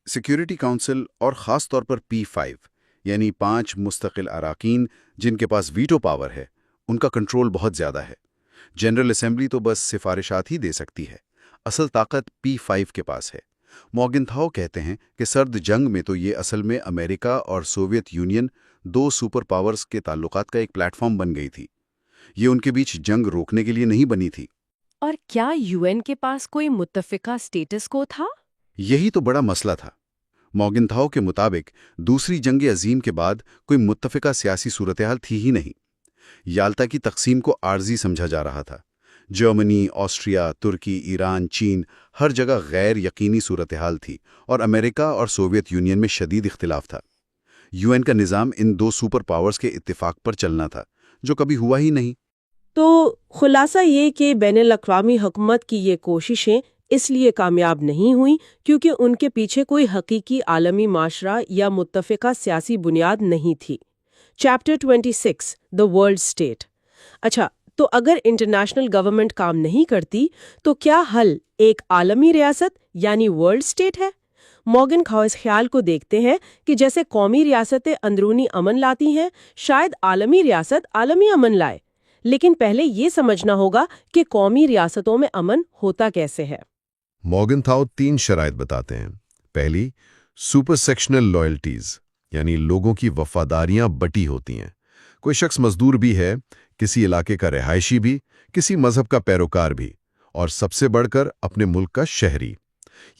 سیکیورٹی کونسل اور خاص طور پر P5 یعنی 5 مستقل اراکین جن کے پاس ویٹو پاور ہے، ان کا کنٹرول بہت زیادہ ہے۔ جنرل اسمبلی تو بس سفارشات ہی دے سکتی ہے، اصل طاقت P5 کے پاس ہے۔ مورگنتھاؤ کہتے ہیں کہ سرد جنگ میں تو یہ اصل میں امریکہ اور سوویت یونین، 2 سپر پاورز کے تعلقات کا ایک پلیٹ فارم بن گئی تھی۔ یہ ان کے بیچ جنگ روکنے کے لیے نہیں بنی تھی۔ اور کیا UN کے پاس کوئی متفقہ سٹیٹس کو تھا؟ یہی تو بڑا مسئلہ تھا۔ مورگنتھاؤ کے مطابق دوسری جنگ عظیم کے بعد کوئی متفقہ سیاسی صورتحال تھی ہی نہیں۔ یالتا کی تقسیم کو عارضی سمجھا جا رہا تھا۔ جرمنی، آسٹریا، ترکی، ایران، چین، ہر جگہ غیر یقینی صورتحال تھی، اور امریکہ اور سوویت یونین میں شدید اختلاف تھا۔ UN کا نظام ان 2 سپر پاورز کے اتفاق پر چلنا تھا، جو کبھی ہوا ہی نہیں۔ تو خلاصہ یہ کہ بین الاقوامی حکومت کی یہ کوششیں اس لیے کامیاب نہیں ہوئیں کیونکہ ان کے پیچھے کوئی حقیقی عالمی معاشرہ یا متفقہ سیاسی بنیاد نہیں تھی۔ چیپٹر 26 دی ورلڈ اسٹیٹ۔ اچھا، تو اگر انٹرنیشنل گورنمنٹ کام نہیں کرتی تو کیا حل ایک عالمی ریاست یعنی ورلڈ اسٹیٹ ہے؟ مورگنتھاؤ اس خیال کو دیکھتے ہیں کہ جیسے قومی ریاستیں اندرونی امن لاتی ہیں، شاید عالمی ریاست عالمی امن لائے، لیکن پہلے یہ سمجھنا ہوگا کہ قومی ریاستوں میں امن ہوتا کیسے ہے۔ مورگنتھاؤ 3 شرائط بتاتے ہیں۔ پہلی، سپر سیکشنل لائلٹیز، یعنی لوگوں کی وفاداریاں بٹی ہوتی ہیں۔ کوئی شخص مزدور بھی ہے، کسی علاقے کا رہائشی بھی، کسی مذہب کا پیروکار بھی، اور سب سے بڑھ کر اپنے ملک کا شہری۔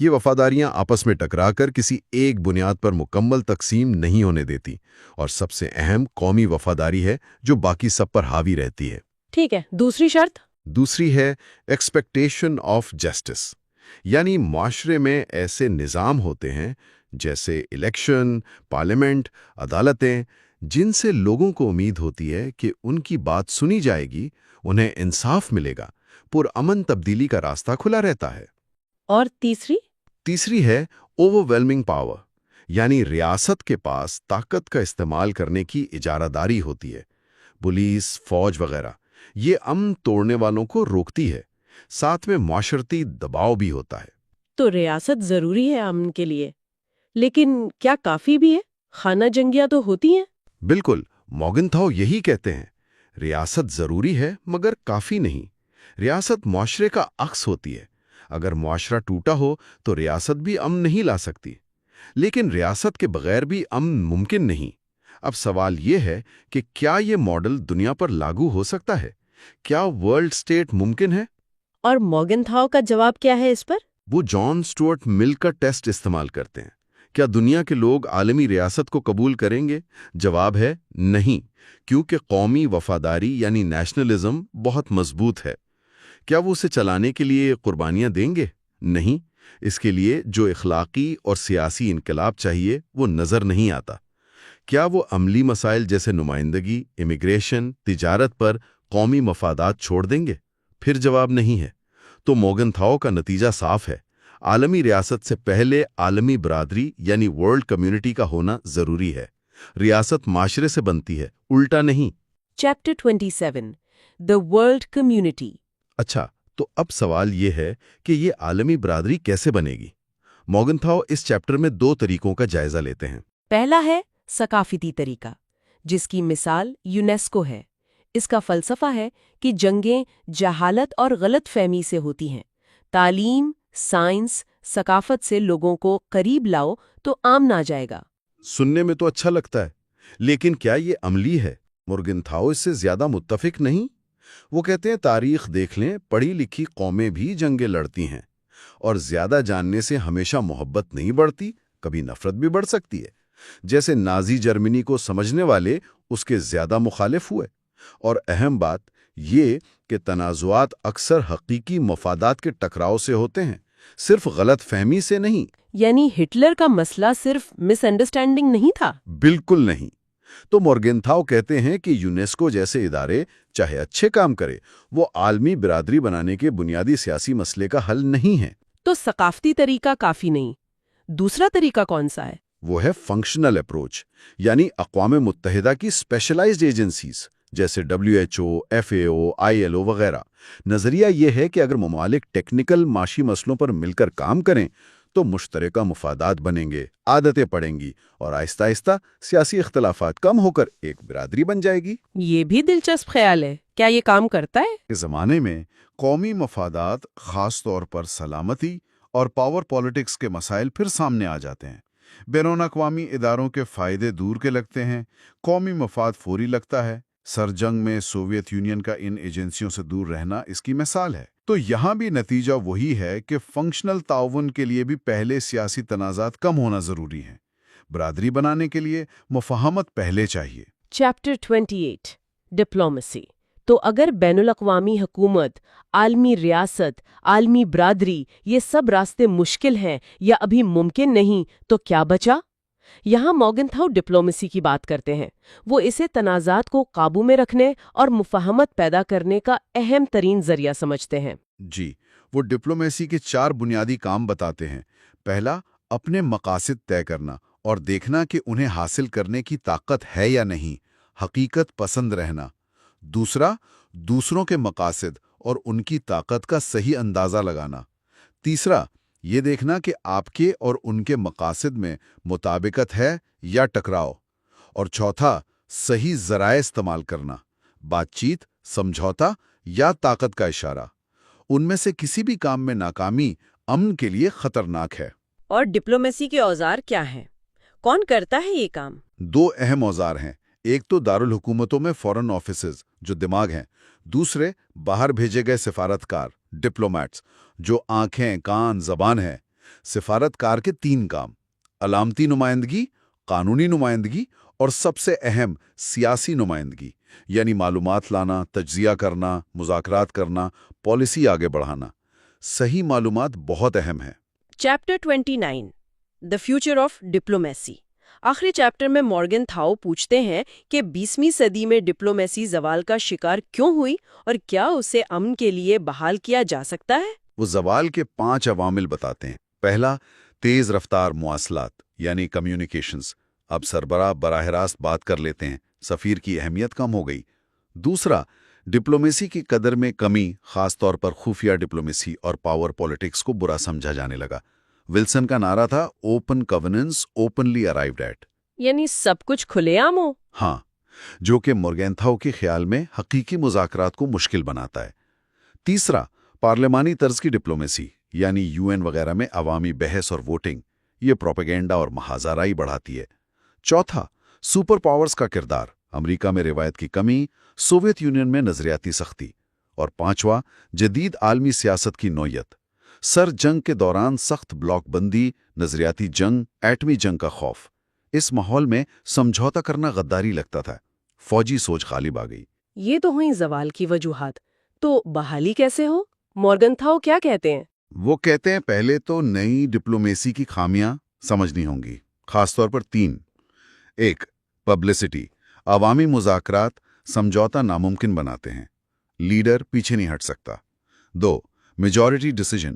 یہ وفاداریاں آپس میں ٹکرا کر کسی ایک بنیاد پر مکمل تقسیم نہیں ہونے دیتی، اور سب سے اہم قومی وفاداری ہے جو باقی سب پر حاوی رہتی ہے۔ ٹھیک ہے، دوسری شرط؟ دوسری ہے ایکسپیکٹیشن آف جسٹس، یعنی معاشرے میں ایسے نظام ہوتے ہیں جیسے الیکشن، پارلیمنٹ، عدالتیں، جن سے لوگوں کو امید ہوتی ہے کہ ان کی بات سنی جائے گی، انہیں انصاف ملے گا، پرامن تبدیلی کا راستہ کھلا رہتا ہے۔ اور تیسری؟ تیسری ہے اوور ویلمنگ پاور، یعنی ریاست کے پاس طاقت کا استعمال کرنے کی اجارہ داری ہوتی ہے۔ پولیس، فوج وغیرہ یہ امن توڑنے والوں کو روکتی ہے، ساتھ میں معاشرتی دباؤ بھی ہوتا ہے۔ تو ریاست ضروری ہے امن کے لیے، لیکن کیا کافی بھی ہے؟ خانہ جنگیاں تو ہوتی ہیں۔ بالکل، مورگنتھاؤ یہی کہتے ہیں، ریاست ضروری ہے مگر کافی نہیں۔ ریاست معاشرے کا عکس ہوتی ہے، اگر معاشرہ ٹوٹا ہو تو ریاست بھی امن نہیں لا سکتی، لیکن ریاست کے بغیر بھی امن ممکن نہیں۔ اب سوال یہ ہے کہ کیا یہ ماڈل دنیا پر لاگو ہو سکتا ہے؟ کیا ورلڈ اسٹیٹ ممکن ہے؟ اور مورگنتھاؤ کا جواب کیا ہے اس پر؟ وہ جان سٹورٹ مل کا ٹیسٹ استعمال کرتے ہیں۔ کیا دنیا کے لوگ عالمی ریاست کو قبول کریں گے؟ جواب ہے نہیں، کیونکہ قومی وفاداری یعنی نیشنلزم بہت مضبوط ہے۔ کیا وہ اسے چلانے کے لیے قربانیاں دیں گے؟ نہیں، اس کے لیے جو اخلاقی اور سیاسی انقلاب چاہیے وہ نظر نہیں آتا۔ کیا وہ عملی مسائل جیسے نمائندگی، امیگریشن، تجارت پر قومی مفادات چھوڑ دیں گے؟ پھر جواب نہیں ہے۔ تو مورگنتھاؤ کا نتیجہ صاف ہے، عالمی ریاست سے پہلے عالمی برادری یعنی ورلڈ کمیونٹی کا ہونا ضروری ہے۔ ریاست معاشرے سے بنتی ہے، الٹا نہیں۔ چیپٹر 27 دی ورلڈ کمیونٹی۔ اچھا، تو اب سوال یہ ہے کہ یہ عالمی برادری کیسے بنے گی؟ مورگنتھاؤ اس چیپٹر میں 2 طریقوں کا جائزہ لیتے ہیں۔ پہلا ہے ثقافتی طریقہ، جس کی مثال یونیسکو ہے۔ اس کا فلسفہ ہے کہ جنگیں جہالت اور غلط فہمی سے ہوتی ہیں۔ تعلیم، سائنس، ثقافت سے لوگوں کو قریب لاؤ تو آمن آ جائے گا۔ سننے میں تو اچھا لگتا ہے، لیکن کیا یہ عملی ہے؟ مورگنتھاؤ اس سے زیادہ متفق نہیں۔ وہ کہتے ہیں تاریخ دیکھ لیں، پڑھی لکھی قومیں بھی جنگیں لڑتی ہیں، اور زیادہ جاننے سے ہمیشہ محبت نہیں بڑھتی، کبھی نفرت بھی بڑھ سکتی ہے۔ جیسے نازی جرمنی کو سمجھنے والے اس کے زیادہ مخالف ہوئے۔ اور اہم بات یہ کہ تنازعات اکثر حقیقی مفادات کے ٹکراؤ سے ہوتے ہیں، صرف غلط فہمی سے نہیں۔ یعنی ہٹلر کا مسئلہ صرف مس انڈرسٹینڈنگ نہیں تھا؟ بالکل نہیں۔ تو مورگنتھاؤ کہتے ہیں کہ یونیسکو جیسے ادارے چاہے اچھے کام کرے، وہ عالمی برادری بنانے کے بنیادی سیاسی مسئلے کا حل نہیں ہے۔ تو ثقافتی طریقہ کافی نہیں، دوسرا طریقہ کون سا ہے؟ وہ ہے فنکشنل اپروچ، یعنی اقوام متحدہ کی اسپیشلائزڈ ایجنسیز جیسے WHO، FAO، ILO وغیرہ۔ نظریہ یہ ہے کہ اگر ممالک ٹیکنیکل معاشی مسئلوں پر مل کر کام کریں تو مشترکہ مفادات بنیں گے، عادتیں پڑیں گی، اور آہستہ آہستہ سیاسی اختلافات کم ہو کر ایک برادری بن جائے گی۔ یہ بھی دلچسپ خیال ہے، کیا یہ کام کرتا ہے؟ اس زمانے میں قومی مفادات، خاص طور پر سلامتی اور پاور پالیٹکس کے مسائل پھر سامنے آ جاتے ہیں۔ بین الاقوامی اداروں کے فائدے دور کے لگتے ہیں، قومی مفاد فوری لگتا ہے۔ سر جنگ میں سوویت یونین کا ان ایجنسیوں سے دور رہنا اس کی مثال ہے۔ تو یہاں بھی نتیجہ وہی ہے کہ فنکشنل تعاون کے لیے بھی پہلے سیاسی تنازعات کم ہونا ضروری ہیں۔ برادری بنانے کے لیے مفاہمت پہلے چاہیے۔ Chapter 28 diplomacy. تو اگر بین الاقوامی حکومت، عالمی ریاست، عالمی برادری، یہ سب راستے مشکل ہیں یا ابھی ممکن نہیں، تو کیا بچا؟ یہاں مورگنتھاؤ ڈپلومیسی کی بات کرتے ہیں۔ وہ اسے تنازعات کو قابو میں رکھنے اور مفاہمت پیدا کرنے کا اہم ترین ذریعہ سمجھتے ہیں۔ جی، وہ ڈپلومیسی کے 4 بنیادی کام بتاتے ہیں۔ پہلا، اپنے مقاصد طے کرنا اور دیکھنا کہ انہیں حاصل کرنے کی طاقت ہے یا نہیں، حقیقت پسند رہنا۔ دوسرا، دوسروں کے مقاصد اور ان کی طاقت کا صحیح اندازہ لگانا۔ تیسرا، یہ دیکھنا کہ آپ کے اور ان کے مقاصد میں مطابقت ہے یا ٹکراؤ۔ اور چوتھا، صحیح ذرائع استعمال کرنا، بات چیت، سمجھوتا یا طاقت کا اشارہ۔ ان میں سے کسی بھی کام میں ناکامی امن کے لیے خطرناک ہے۔ اور ڈپلومیسی کے اوزار کیا ہیں؟ کون کرتا ہے یہ کام؟ 2 اہم اوزار ہیں۔ ایک تو دارالحکومتوں میں فورن آفیسز جو دماغ ہیں، دوسرے باہر بھیجے گئے سفارتکار ڈپلومیٹس جو آنکھیں، کان، زبان ہیں۔ سفارتکار کے 3 کام: علامتی نمائندگی، قانونی نمائندگی اور سب سے اہم سیاسی نمائندگی، یعنی معلومات لانا، تجزیہ کرنا، مذاکرات کرنا، پالیسی آگے بڑھانا۔ صحیح معلومات بہت اہم ہیں۔ Chapter 29 the future of diplomacy. آخری چیپٹر میں مورگنتھاؤ پوچھتے ہیں کہ 20ویں صدی میں ڈپلومیسی زوال کا شکار کیوں ہوئی اور کیا اسے امن کے لیے بحال کیا جا سکتا ہے؟ وہ زوال کے 5 عوامل بتاتے ہیں۔ پہلا، تیز رفتار مواصلات یعنی کمیونیکیشنز۔ اب سربراہ براہ راست بات کر لیتے ہیں، سفیر کی اہمیت کم ہو گئی۔ دوسرا، ڈپلومیسی کی قدر میں کمی، خاص طور پر خفیہ ڈپلومیسی اور پاور پالیٹکس کو برا سمجھا جانے لگا۔ ولسن کا نعرہ تھا open governance openly arrived at, یعنی سب کچھ کھلے عام ہو۔ ہاں، جو کہ مورگنتھاؤ کے خیال میں حقیقی مذاکرات کو مشکل بناتا ہے۔ تیسرا، پارلیمانی طرز کی ڈپلومیسی یعنی UN وغیرہ میں عوامی بحث اور ووٹنگ، یہ پروپیگنڈا اور محاذ آرائی بڑھاتی ہے۔ چوتھا، سپر پاورز کا کردار، امریکہ میں روایت کی کمی، سوویت یونین میں نظریاتی سختی۔ اور پانچواں، جدید عالمی سیاست کی نوعیت، سر جنگ کے دوران سخت بلاک بندی، نظریاتی جنگ، ایٹمی جنگ کا خوف۔ اس ماحول میں سمجھوتا کرنا غداری لگتا تھا، فوجی سوچ غالب آ گئی۔ یہ تو ہوئی زوال کی وجوہات، تو بحالی کیسے ہو؟ مورگنتھاؤ کیا کہتے ہیں؟ وہ کہتے ہیں پہلے تو نئی ڈپلومیسی کی خامیاں سمجھنی ہوں گی، خاص طور پر 3۔ 1، پبلسٹی، عوامی مذاکرات سمجھوتا ناممکن بناتے ہیں، لیڈر پیچھے نہیں ہٹ سکتا۔ 2، میجورٹی ڈیسیجن،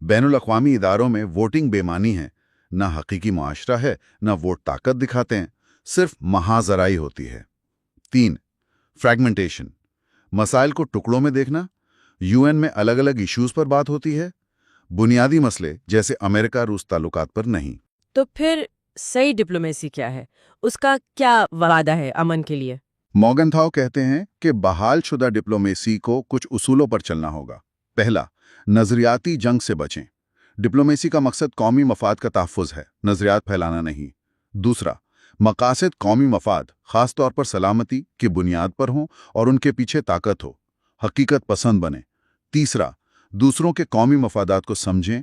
بین الاقوامی اداروں میں ووٹنگ بے معنی ہے، نہ حقیقی معاشرہ ہے نہ ووٹ طاقت دکھاتے ہیں، صرف محاذ آرائی ہوتی ہے۔ 3، فریگمنٹیشن، مسائل کو ٹکڑوں میں دیکھنا، UN میں الگ الگ ایشوز پر بات ہوتی ہے، بنیادی مسئلے جیسے امریکہ روس تعلقات پر نہیں۔ تو پھر صحیح ڈپلومیسی کیا ہے؟ اس کا کیا وعدہ ہے امن کے لیے؟ مورگنتھاؤ کہتے ہیں کہ بحال شدہ ڈپلومیسی کو کچھ اصولوں پر چلنا ہوگا۔ پہلا، نظریاتی جنگ سے بچیں۔ ڈپلومیسی کا مقصد قومی مفاد کا تحفظ ہے، نظریات پھیلانا نہیں۔ دوسرا، مقاصد قومی مفاد، خاص طور پر سلامتی کی بنیاد پر ہوں اور ان کے پیچھے طاقت ہو، حقیقت پسند بنیں۔ تیسرا، دوسروں کے قومی مفادات کو سمجھیں،